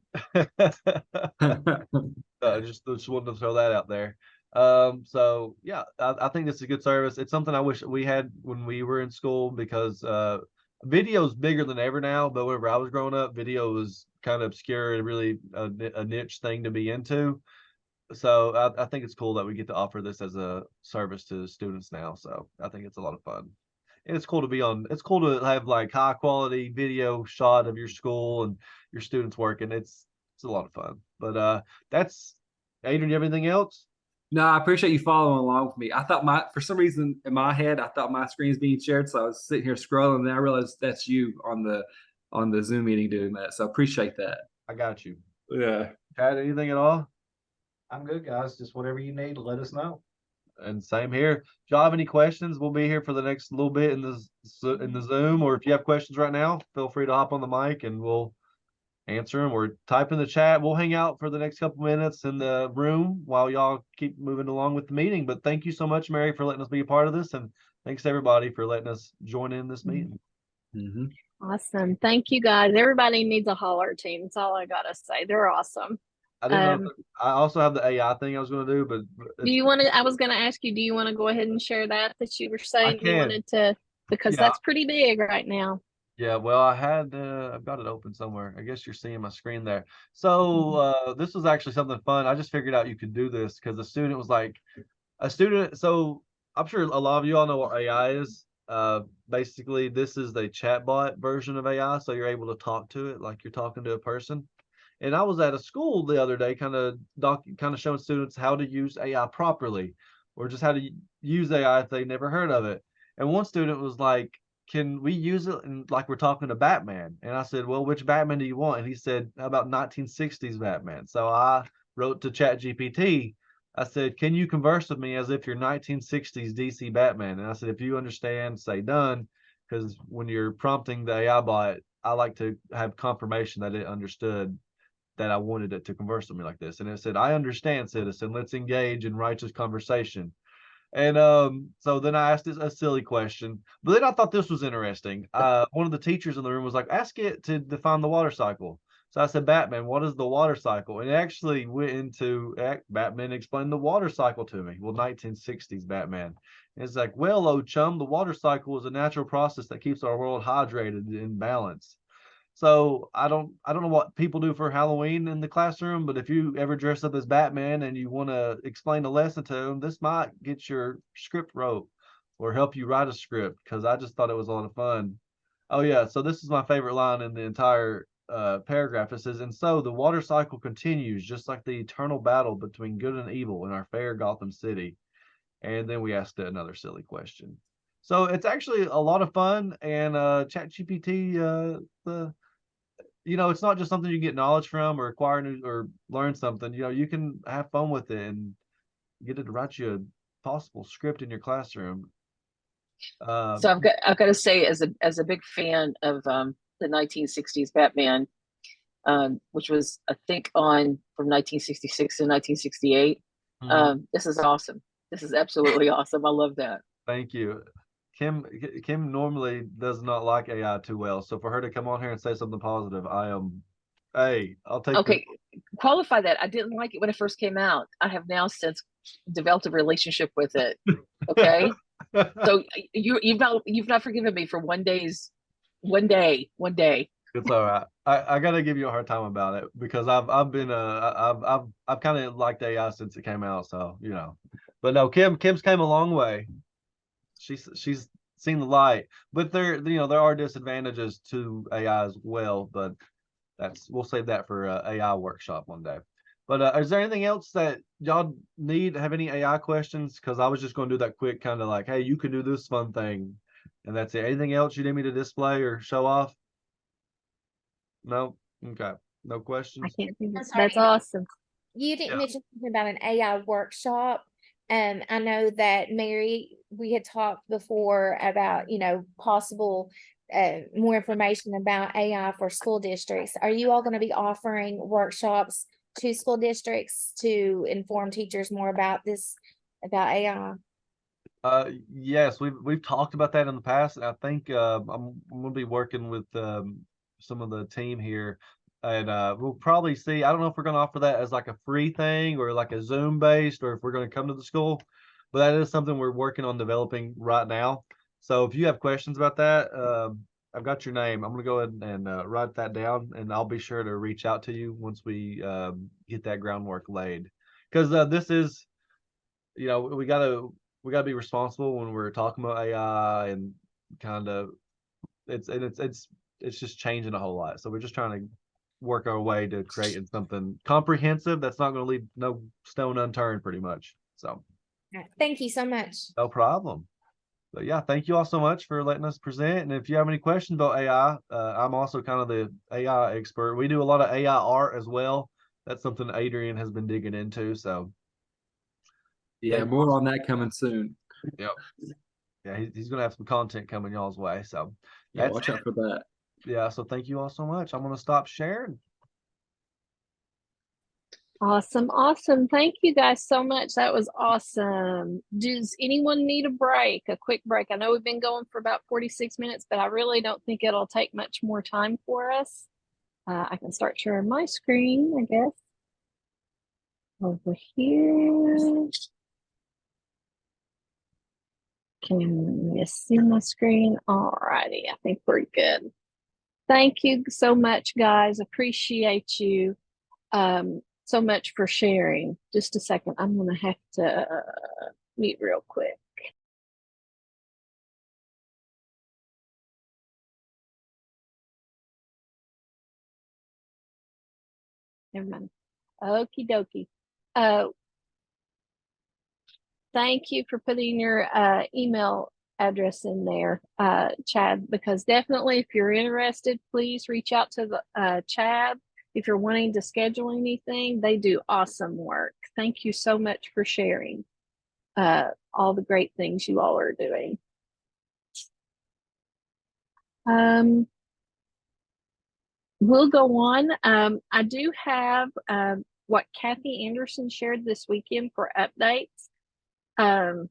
Just wanted to throw that out there. So yeah, I think this is a good service. It's something I wish we had when we were in school, because video is bigger than ever now, but whenever I was growing up, video was kind of obscure and really a niche thing to be into. So I think it's cool that we get to offer this as a service to students now. So I think it's a lot of fun. And it's cool to have like high quality video shot of your school and your students working. It's a lot of fun. But that's Adrian, you have anything else? No, I appreciate you following along with me. I thought for some reason in my head, I thought my screen is being shared. So I was sitting here scrolling and then I realized that's you on the Zoom meeting doing that. So I appreciate that. I got you. Yeah. Chad, anything at all? I'm good, guys. Just whatever you need, let us know. And same here. If y'all have any questions, we'll be here for the next little bit in the Zoom, or if you have questions right now, feel free to hop on the mic and we'll answer them, or type in the chat. We'll hang out for the next couple minutes in the room while y'all keep moving along with the meeting. But thank you so much, Mary, for letting us be a part of this, and thanks to everybody for letting us join in this meeting. Mm-hmm. Awesome. Thank you, guys. Everybody needs a Holler team. That's all I gotta say. They're awesome. I didn't know. I also have the AI thing I was going to do, but Do you want to? I was going to ask you. Do you want to go ahead and share that you were saying you wanted to? Because Yeah. that's pretty big right now. Yeah, well, I've got it open somewhere. I guess you're seeing my screen there. So this was actually something fun. I just figured out you could do this because the student was like, so I'm sure a lot of you all know what AI is. Basically, this is the chatbot version of AI, so you're able to talk to it like you're talking to a person. And I was at a school the other day, kind of showing students how to use AI properly, or just how to use AI if they never heard of it. And one student was like, "Can we use it like we're talking to Batman?" And I said, "Well, which Batman do you want?" And he said, "How about 1960s Batman?" So I wrote to ChatGPT. I said, "Can you converse with me as if you're 1960s DC Batman?" And I said, "If you understand, say done." Because when you're prompting the AI bot, I like to have confirmation that it understood that I wanted it to converse with me like this. And it said, "I understand, citizen. Let's engage in righteous conversation." And so then I asked a silly question, but then I thought this was interesting. One of the teachers in the room was like, "Ask it to define the water cycle." So I said, "Batman, what is the water cycle?" And it actually went into Batman explained the water cycle to me. Well, 1960s Batman. And it's like, "Well, old chum, the water cycle is a natural process that keeps our world hydrated and in balance." So I don't know what people do for Halloween in the classroom, but if you ever dress up as Batman and you want to explain a lesson to them, this might get your script wrote or help you write a script, because I just thought it was a lot of fun. Oh yeah, so this is my favorite line in the entire paragraph. It says, "And so the water cycle continues, just like the eternal battle between good and evil in our fair Gotham City." And then we asked another silly question. So it's actually a lot of fun, and ChatGPT, it's not just something you get knowledge from or acquire new, or learn something. You can have fun with it and get it to write you a possible script in your classroom. So I've got to say, as a big fan of the 1960s Batman, which was I think on from 1966 to 1968. This is awesome. This is absolutely awesome. I love that. Thank you. Kim normally does not like AI too well, so for her to come on here and say something positive, I'll take. Okay, qualify that. I didn't like it when it first came out. I have now since developed a relationship with it. Okay, so you've not forgiven me for one day. It's all right. I gotta give you a hard time about it because I've kind of liked AI since it came out, so But no, Kim's came a long way. She's seen the light, but there are disadvantages to AI as well, but we'll save that for AI workshop one day. But is there anything else that y'all have any AI questions? Because I was just going to do that quick kind of like, hey, you can do this fun thing, and that's it. Anything else you need me to display or show off? No? Okay. No questions? I can't think I'm of sorry. That's awesome. You didn't mention something about an AI workshop. I know that Mary, we had talked before about, possible more information about AI for school districts. Are you all going to be offering workshops to school districts to inform teachers more about AI? Yes, we've talked about that in the past, and I think I'm going to be working with some of the team here, and we'll probably see. I don't know if we're going to offer that as like a free thing or like a Zoom based, or if we're going to come to the school, but that is something we're working on developing right now. So if you have questions about that, I've got your name. I'm going to go ahead and write that down, and I'll be sure to reach out to you once we get that groundwork laid, because this is, we gotta be responsible when we're talking about AI, and kind of it's just changing a whole lot. So we're just trying to work our way to creating something comprehensive that's not going to leave no stone unturned, pretty much. So thank you so much. no problem. But yeah, thank you all so much for letting us present. And if you have any questions about AI, I'm also kind of the AI expert. We do a lot of AI art as well. That's something Adrian has been digging into. So yeah, more on that coming soon. Yep. Yeah, he's gonna have some content coming y'all's way. So yeah, watch out for that. Yeah, so thank you all so much. I'm gonna stop sharing. Awesome. Thank you guys so much. That was awesome. Does anyone need a break, a quick break? I know we've been going for about 46 minutes, but I really don't think it'll take much more time for us. I can start sharing my screen, I guess. over here. Can you see my screen? All righty, I think we're good. Thank you so much, guys. Appreciate you so much for sharing. Just a second, I'm gonna have to mute real quick. Never mind. Okie dokie. Thank you for putting your email address in there, Chad, because definitely if you're interested, please reach out to the Chad. If you're wanting to schedule anything, they do awesome work. Thank you so much for sharing all the great things you all are doing. We'll go on. I do have what Kathy Anderson shared this weekend for updates. And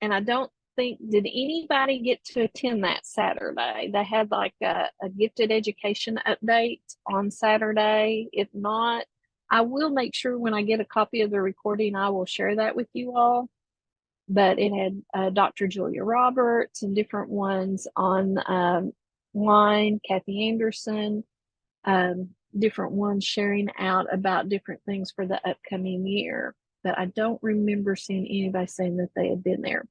I don't think, did anybody get to attend that Saturday? They had like a gifted education update on Saturday. If not, I will make sure when I get a copy of the recording, I will share that with you all. But it had Dr. Julia Roberts and different ones on line, Kathy Anderson, different ones sharing out about different things for the upcoming year. But I don't remember seeing anybody saying that they had been there.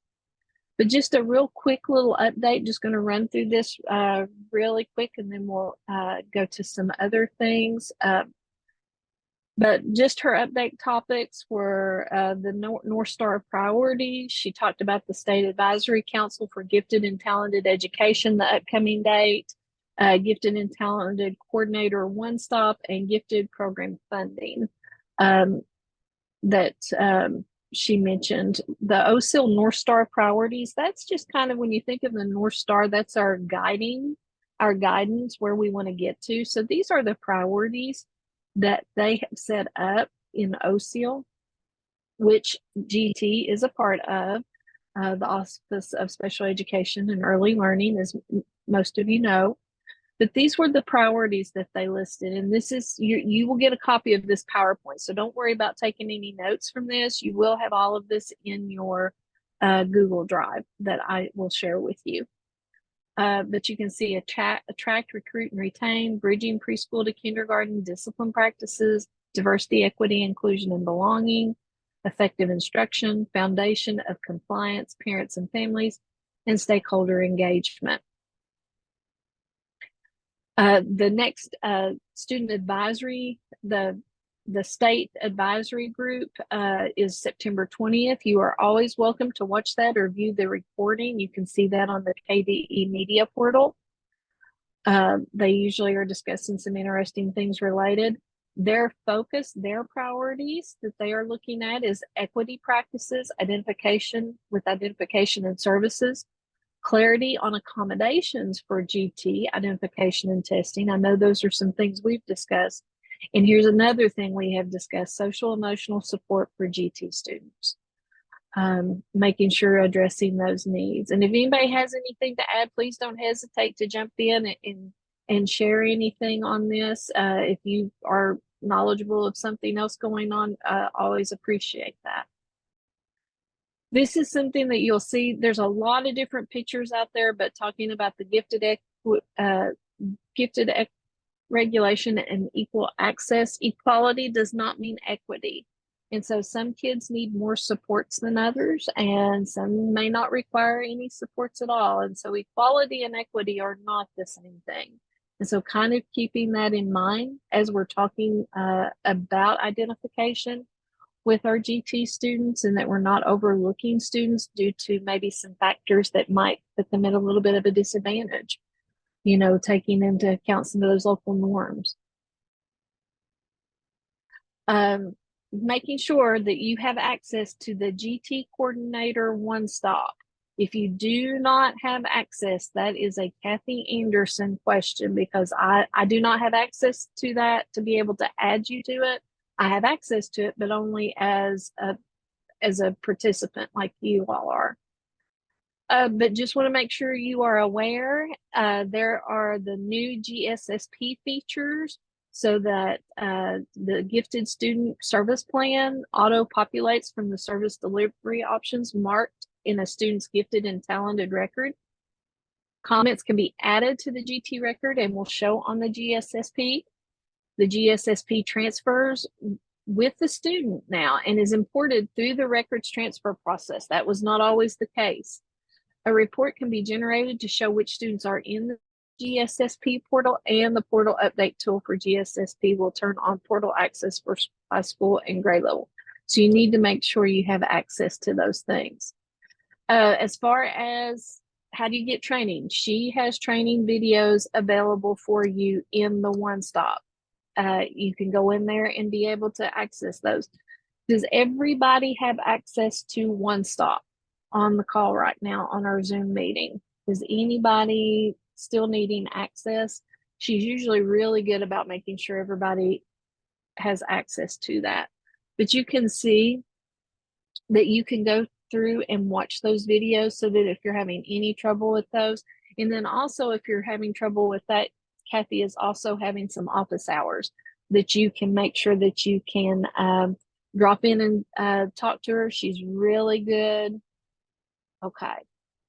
But just a real quick little update, just going to run through this really quick, and then we'll go to some other things. But just her update topics were the North Star priorities. She talked about the State Advisory Council for Gifted and Talented Education, the upcoming date, Gifted and Talented Coordinator One Stop, and Gifted Program Funding. That she mentioned the OSIL North Star priorities. That's just kind of when you think of the North Star, that's our guidance where we want to get to. So these are the priorities that they have set up in OSIL, which GT is a part of, the Office of Special Education and Early Learning, as most of you know. But these were the priorities that they listed. And this is, you will get a copy of this PowerPoint. So don't worry about taking any notes from this. You will have all of this in your Google Drive that I will share with you. But you can see attract, recruit, and retain, bridging preschool to kindergarten, discipline practices, diversity, equity, inclusion, and belonging, effective instruction, foundation of compliance, parents and families, and stakeholder engagement. The next student advisory, the state advisory group is September 20th. You are always welcome to watch that or view the recording. You can see that on the KVE media portal. They usually are discussing some interesting things related. Their focus, their priorities that they are looking at is equity practices, identification and services, clarity on accommodations for GT, identification and testing. I know those are some things we've discussed. And here's another thing we have discussed: social emotional support for GT students. Making sure addressing those needs. And if anybody has anything to add, please don't hesitate to jump in and share anything on this. If you are knowledgeable of something else going on, always appreciate that. This is something that you'll see. There's a lot of different pictures out there, but talking about the gifted regulation and equal access. Equality does not mean equity. And so some kids need more supports than others, and some may not require any supports at all. And so equality and equity are not the same thing. And so kind of keeping that in mind as we're talking about identification with our GT students, and that we're not overlooking students due to maybe some factors that might put them at a little bit of a disadvantage, you know, taking into account some of those local norms. Making sure that you have access to the GT Coordinator One Stop. If you do not have access, that is a Kathy Anderson question, because I do not have access to that to be able to add you to it. I have access to it, but only as a participant like you all are. But just want to make sure you are aware, there are the new GSSP features. so that the gifted student service plan auto-populates from the service delivery options marked in a student's gifted and talented record. Comments can be added to the GT record and will show on the GSSP. The GSSP transfers with the student now and is imported through the records transfer process. That was not always the case. A report can be generated to show which students are in the GSSP portal, and the portal update tool for GSSP will turn on portal access for high school and grade level. So you need to make sure you have access to those things. As far as how do you get training, she has training videos available for you in the One Stop. You can go in there and be able to access those. Does everybody have access to One Stop on the call right now on our Zoom meeting? Is anybody still needing access? She's usually really good about making sure everybody has access to that. But you can see that you can go through and watch those videos, so that if you're having any trouble with those, and then also if you're having trouble with that, Kathy is also having some office hours that you can make sure that you can drop in and talk to her. She's really good. Okay.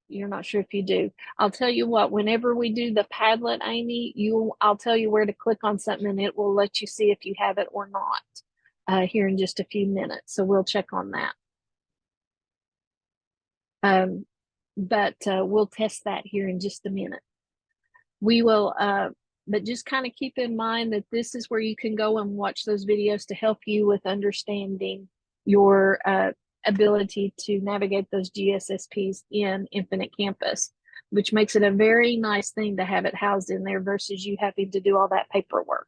You're not sure if you do. I'll tell you what, whenever we do the Padlet, Amy, I'll tell you where to click on something and it will let you see if you have it or not here in just a few minutes. So we'll check on that. But we'll test that here in just a minute. We will, but just kind of keep in mind that this is where you can go and watch those videos to help you with understanding your ability to navigate those GSSPs in Infinite Campus, which makes it a very nice thing to have it housed in there versus you having to do all that paperwork,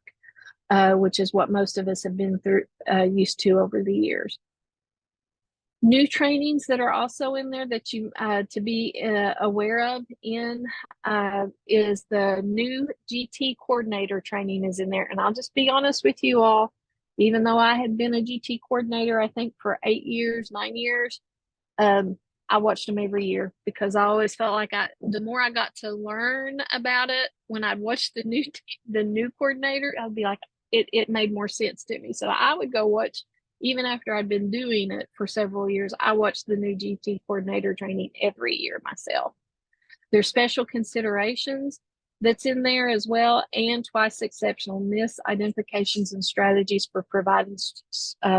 which is what most of us have been through, used to over the years. New trainings that are also in there that you to be aware of is the new GT coordinator training is in there. And I'll just be honest with you all, even though I had been a GT coordinator, I think for 8 years, 9 years, I watched them every year because I always felt like the more I got to learn about it, when I'd watch the new coordinator, I'd be like, it made more sense to me. So I would go watch. Even after I'd been doing it for several years, I watched the new GT coordinator training every year myself. There's special considerations that's in there as well, and twice exceptional misidentifications and strategies for providing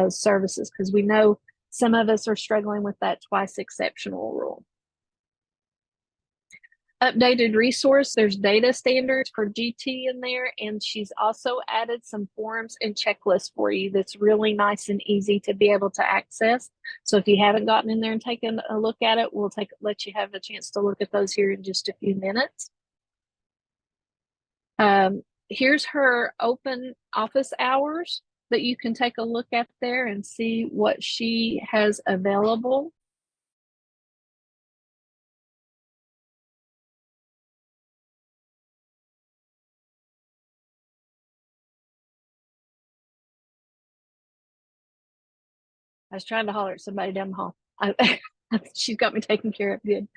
services, because we know some of us are struggling with that twice exceptional rule. Updated resource, there's data standards for GT in there, and she's also added some forms and checklists for you that's really nice and easy to be able to access. So if you haven't gotten in there and taken a look at it, we'll let you have a chance to look at those here in just a few minutes. Here's her open office hours that you can take a look at there and see what she has available. I was trying to holler at somebody down the hall. She's got me taken care of good.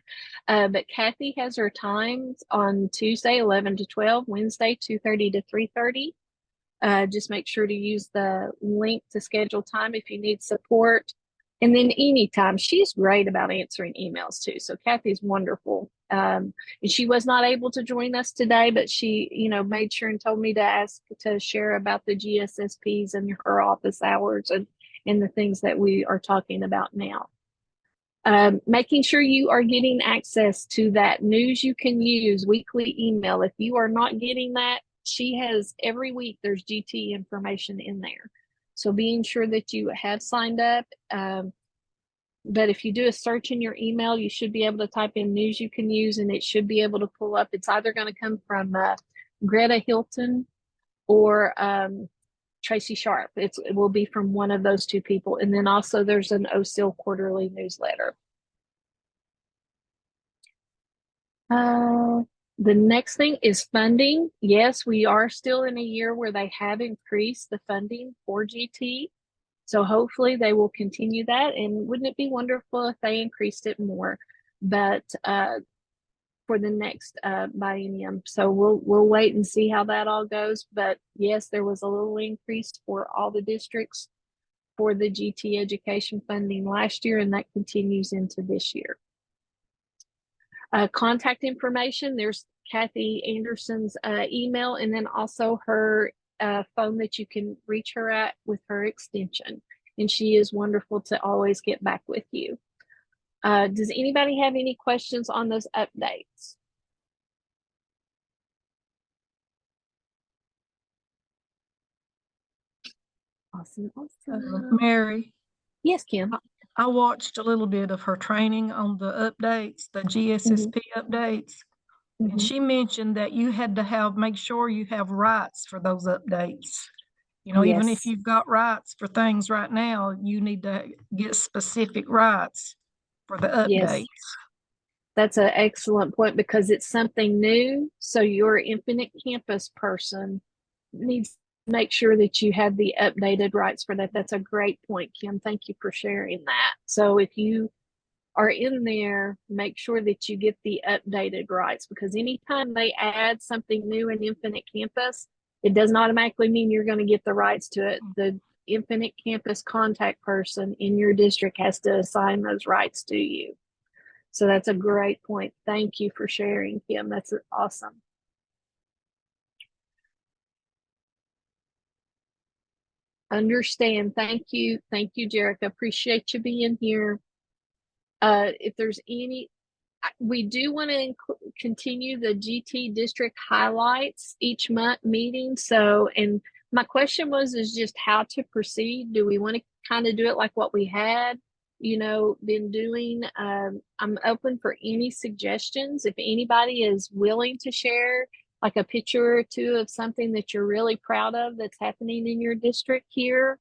But Kathy has her times on Tuesday, 11 to 12, Wednesday, 2:30 to 3:30. Just make sure to use the link to schedule time if you need support. And then anytime, she's great about answering emails too. So Kathy's wonderful. And she was not able to join us today, but she, made sure and told me to ask to share about the GSSPs and her office hours and the things that we are talking about now. Making sure you are getting access to that news you can use weekly email. If you are not getting that, she has every week there's GT information in there. So being sure that you have signed up. But if you do a search in your email, you should be able to type in news you can use and it should be able to pull up. It's either going to come from Greta Hilton or Tracy Sharp. It will be from one of those two people. And then also there's an OSIL quarterly newsletter. The next thing is funding. Yes, we are still in a year where they have increased the funding for GT. So hopefully they will continue that. And wouldn't it be wonderful if they increased it more? But for the next biennium. So we'll wait and see how that all goes. But yes, there was a little increase for all the districts for the GT education funding last year, and that continues into this year. Contact information, there's Kathy Anderson's email, and then also her phone that you can reach her at with her extension. And she is wonderful to always get back with you. Does anybody have any questions on those updates? Awesome. Mary. Yes, Kim. I watched a little bit of her training on the updates, the GSSP updates. And she mentioned that you had to make sure you have rights for those updates. You know, even if you've got rights for things right now, you need to get specific rights for the updates. That's an excellent point, because it's something new. So your Infinite Campus person needs to make sure that you have the updated rights for that. That's a great point, Kim. Thank you for sharing that. So if you are in there, make sure that you get the updated rights, because anytime they add something new in Infinite Campus, it doesn't automatically mean you're going to get the rights to it. The Infinite Campus contact person in your district has to assign those rights to you. So that's a great point. Thank you for sharing, Kim. That's awesome. Understand. Thank you. Thank you, Jerica. Appreciate you being here. If there's any, we do want to continue the GT district highlights each month meeting. So, and my question is just how to proceed. Do we want to kind of do it like what we had, been doing? I'm open for any suggestions. If anybody is willing to share like a picture or two of something that you're really proud of that's happening in your district here.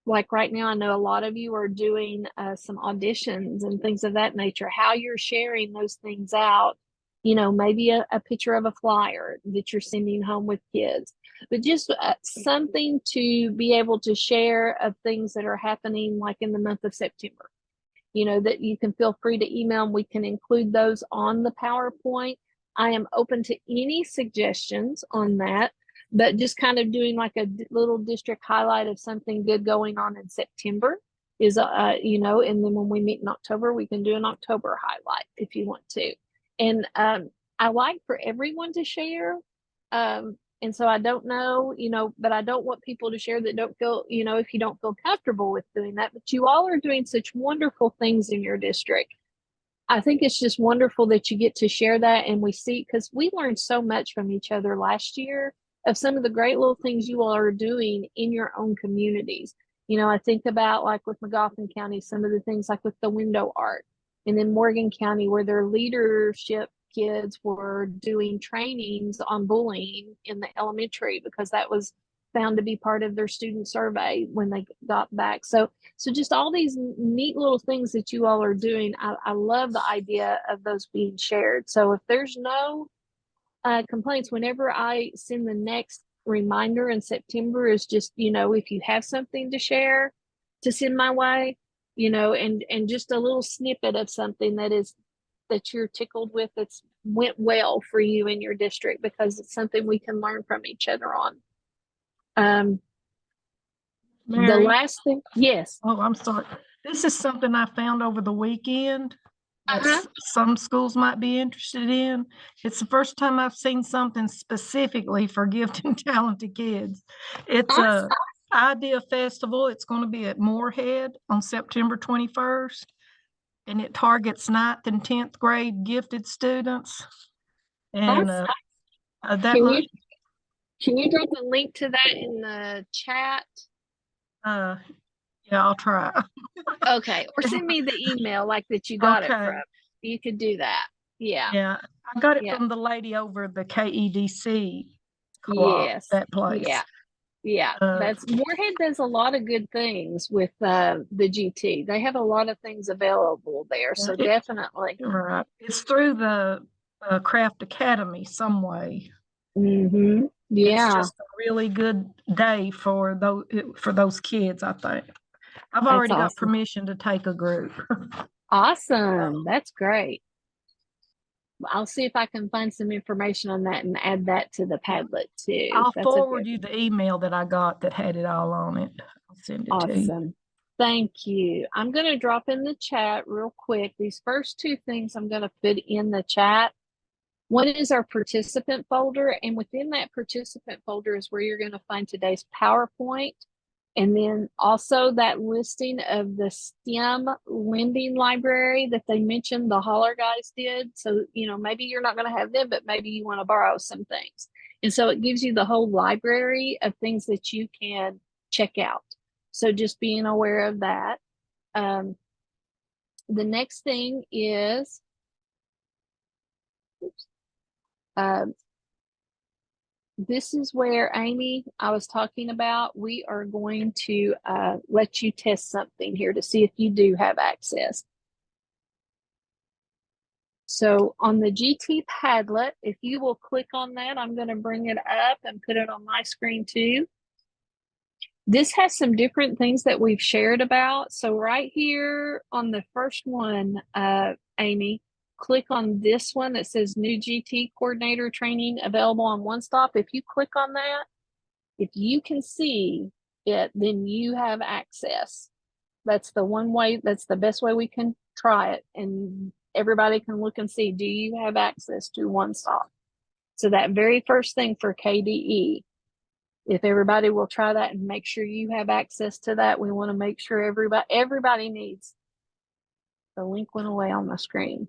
Like right now, I know a lot of you are doing some auditions and things of that nature. How you're sharing those things out, maybe a picture of a flyer that you're sending home with kids, but just something to be able to share of things that are happening like in the month of September, that you can feel free to email, and we can include those on the PowerPoint. I am open to any suggestions on that. But just kind of doing like a little district highlight of something good going on in September is, and then when we meet in October, we can do an October highlight if you want to. And I like for everyone to share. And so I don't know, but I don't want people to share that don't feel, if you don't feel comfortable with doing that. But you all are doing such wonderful things in your district. I think it's just wonderful that you get to share that. And we see, because we learned so much from each other last year of some of the great little things you all are doing in your own communities. I think about like with McGoffin County, some of the things like with the window art, and then Morgan County, where their leadership kids were doing trainings on bullying in the elementary, because that was found to be part of their student survey when they got back. So just all these neat little things that you all are doing. I love the idea of those being shared. So if there's no complaints, whenever I send the next reminder in September, is just, if you have something to share, to send my way, and just a little snippet of something that you're tickled with, that's went well for you in your district, because it's something we can learn from each other on. Mary? The last thing, yes. Oh, I'm sorry. This is something I found over the weekend that some schools might be interested in. It's the first time I've seen something specifically for gifted and talented kids. It's a Idea Festival. It's going to be at Moorhead on September 21st, and it targets 9th and 10th grade gifted students. And can you drop a link to that in the chat? Yeah, I'll try. Okay, or send me the email like that you got it from. You could do that. Yeah, I got it from the lady over the KEDC co-op, that place. That's Moorhead does a lot of good things with the GT. They have a lot of things available there, so definitely. Right, it's through the Craft Academy some way. Mm-hmm. Yeah, it's just a really good day for those kids. I think I've already got permission to take a group. Awesome, that's great. I'll see if I can find some information on that and add that to the Padlet too. I'll That's forward you the email that I got that had it all on it. I'll send it to you. awesome. Thank you. I'm going to drop in the chat real quick. These first two things I'm going to put in the chat. One is our participant folder, and within that participant folder is where you're going to find today's PowerPoint. And then also that listing of the STEM lending library that they mentioned the Holler guys did. So, you know, maybe you're not going to have them, but maybe you want to borrow some things. And so it gives you the whole library of things that you can check out. So just being aware of that. The next thing is, this is where, Amy, I was talking about, we are going to let you test something here to see if you do have access. So on the GT Padlet, if you will click on that, I'm going to bring it up and put it on my screen too. This has some different things that we've shared about. So right here on the first one, Amy, click on this one that says new GT coordinator training available on One Stop. If you click on that, if you can see it, then you have access. That's the one way, that's the best way we can try it. And everybody can look and see, do you have access to One Stop? So that very first thing for KDE, if everybody will try that and make sure you have access to that, we want to make sure everybody needs. The link went away on the screen.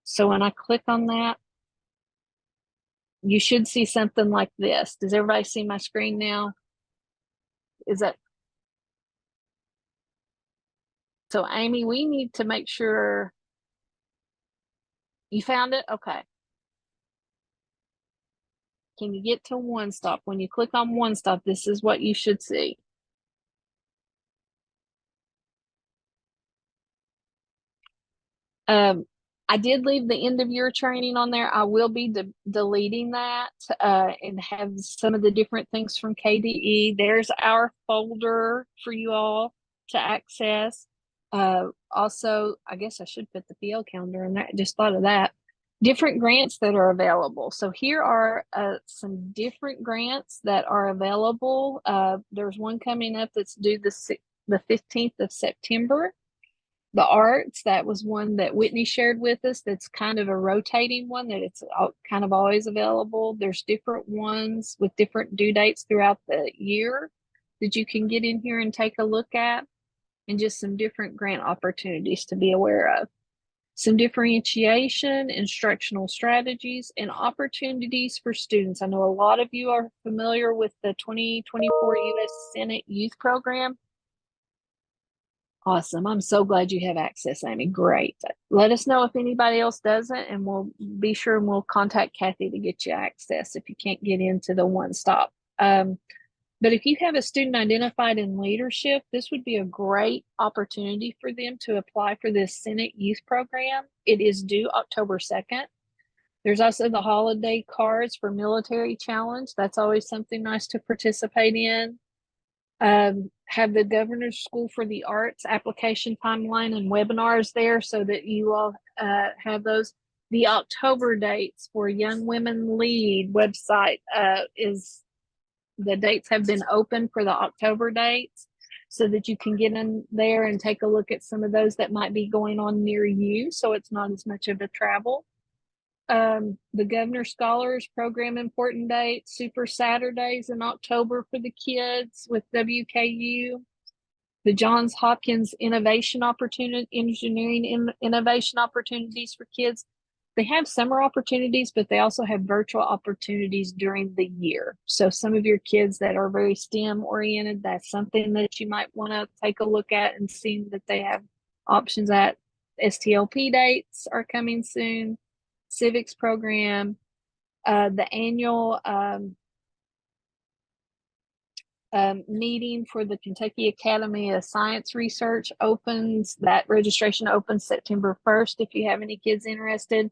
So when I click on that, you should see something like this. Does everybody see my screen now? Is that? So Amy, we need to make sure you found it. Okay. Can you get to One Stop? When you click on One Stop, this is what you should see. I did leave the end of year training on there. I will be deleting that and have some of the different things from KDE. There's our folder for you all to access. Also, I guess I should put the PO calendar in there. I just thought of that. Different grants that are available. So here are some different grants that are available. There's one coming up that's due the 15th of September. The arts, that was one that Whitney shared with us. That's kind of a rotating one that it's kind of always available. There's different ones with different due dates throughout the year that you can get in here and take a look at, and just some different grant opportunities to be aware of. Some differentiation, instructional strategies, and opportunities for students. I know a lot of you are familiar with the 2024 U.S. Senate Youth Program. Awesome. I'm so glad you have access, Amy. Great. Let us know if anybody else doesn't, and we'll be sure and we'll contact Kathy to get you access if you can't get into the One Stop. But if you have a student identified in leadership, this would be a great opportunity for them to apply for this Senate Youth Program. It is due October 2nd. There's also the holiday cards for Military Challenge. That's always something nice to participate in. Have the Governor's School for the Arts application timeline and webinars there so that you all have those. The October dates for Young Women Lead website the dates have been open for the October dates so that you can get in there and take a look at some of those that might be going on near you, so it's not as much of a travel. The Governor Scholars Program important dates, Super Saturdays in October for the kids with WKU. The Johns Hopkins Innovation Opportunity, Engineering Innovation Opportunities for kids. They have summer opportunities, but they also have virtual opportunities during the year. So some of your kids that are very STEM oriented, that's something that you might want to take a look at and see that they have options at. STLP dates are coming soon. Civics program, the annual meeting for the Kentucky Academy of Science Research opens. That registration opens September 1st if you have any kids interested.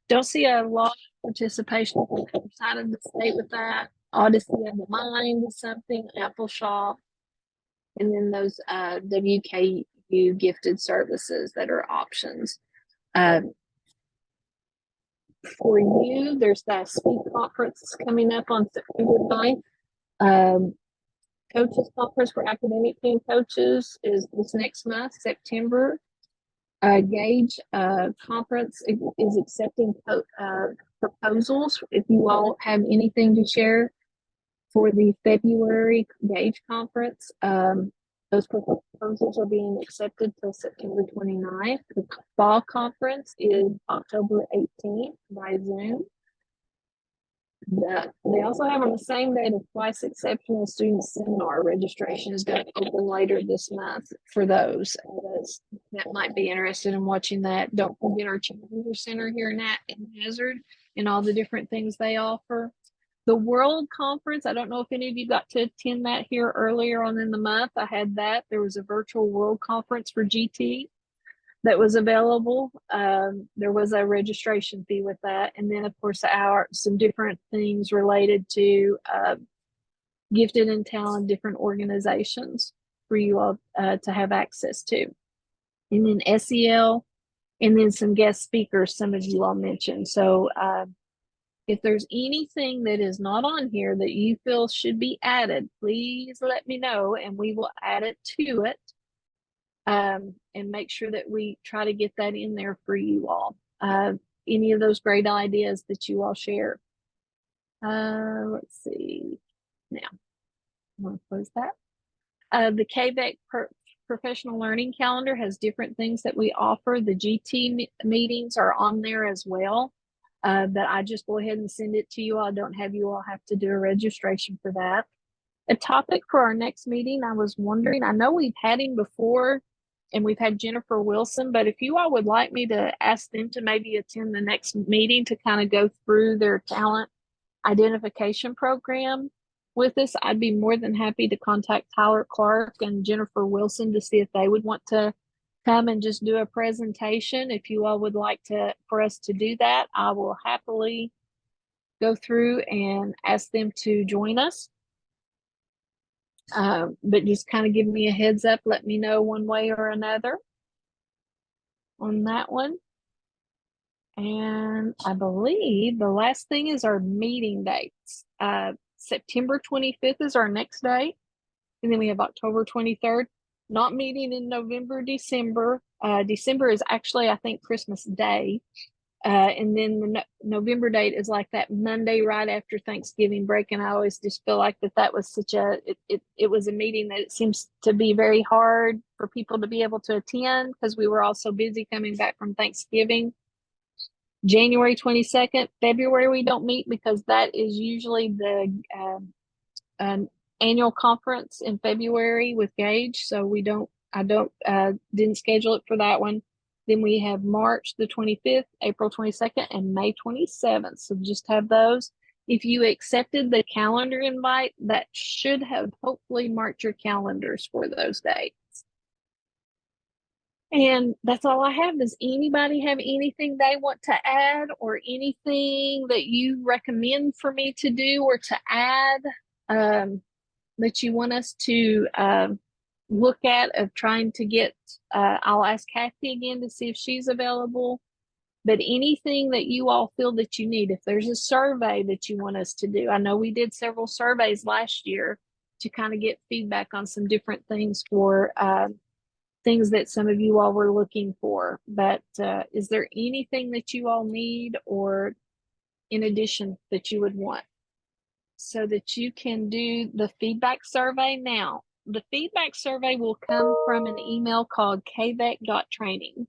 Don't see a lot of participation outside of the state with that. Odyssey of the Mind is something, Apple Shop, and then those WKU gifted services that are options. For you, there's that Speak conference coming up on September 9th. Coaches Conference for Academic Team Coaches is this next month, September. Gauge Conference is accepting proposals. If you all have anything to share for the February Gauge Conference, those proposals are being accepted till September 29th. The Fall Conference is October 18th by Zoom. They also have on the same day the Twice Exceptional Student Seminar. Registration is going to open later this month for those that might be interested in watching that. Don't forget our Challenger Center here in Hazard and all the different things they offer. The World Conference, I don't know if any of you got to attend that here earlier on in the month. I had that. There was a virtual World Conference for GT that was available. There was a registration fee with that. And then, of course, some different things related to gifted and talented different organizations for you all to have access to. And then SEL, and then some guest speakers some of you all mentioned. So if there's anything that is not on here that you feel should be added, please let me know and we will add it to it. And make sure that we try to get that in there for you all. Any of those great ideas that you all share. Let's see. Now, I'm going to close that. The KVEC Professional Learning Calendar has different things that we offer. The GT meetings are on there as well. That I just go ahead and send it to you all. I don't have you all have to do a registration for that. A topic for our next meeting, I was wondering, I know we've had him before, and we've had Jennifer Wilson, but if you all would like me to ask them to maybe attend the next meeting to kind of go through their talent identification program with us, I'd be more than happy to contact Tyler Clark and Jennifer Wilson to see if they would want to come and just do a presentation. If you all would like for us to do that, I will happily go through and ask them to join us. But just kind of give me a heads up, let me know one way or another on that one. And I believe the last thing is our meeting dates. September 25th is our next date. And then we have October 23rd. Not meeting in November, December. December is actually, I think, Christmas Day. And then the November date is like that Monday right after Thanksgiving break. And I always just feel like that was such it was a meeting that it seems to be very hard for people to be able to attend because we were all so busy coming back from Thanksgiving. January 22nd, February we don't meet because that is usually the annual conference in February with Gage. So I didn't schedule it for that one. Then we have March the 25th, April 22nd, and May 27th. So just have those. If you accepted the calendar invite, that should have hopefully marked your calendars for those dates. And that's all I have. Does anybody have anything they want to add or anything that you recommend for me to do or to add that you want us to look at of trying to get, I'll ask Kathy again to see if she's available, but anything that you all feel that you need, if there's a survey that you want us to do. I know we did several surveys last year to kind of get feedback on some different things for things that some of you all were looking for, but is there anything that you all need or in addition that you would want so that you can do the feedback survey now? The feedback survey will come from an email called kvec.training.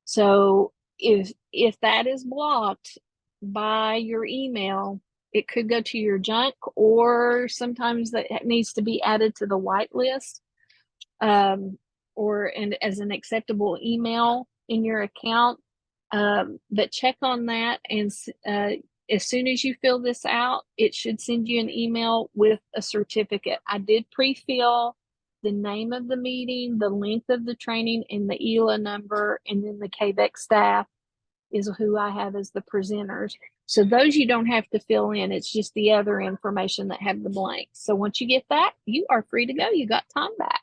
So if that is blocked by your email, it could go to your junk, or sometimes that needs to be added to the whitelist and as an acceptable email in your account. But check on that, and as soon as you fill this out, it should send you an email with a certificate. I did pre-fill the name of the meeting, the length of the training, and the ELA number, and then the KVEC staff is who I have as the presenters. So those you don't have to fill in. It's just the other information that have the blanks. So once you get that, you are free to go. You got time back.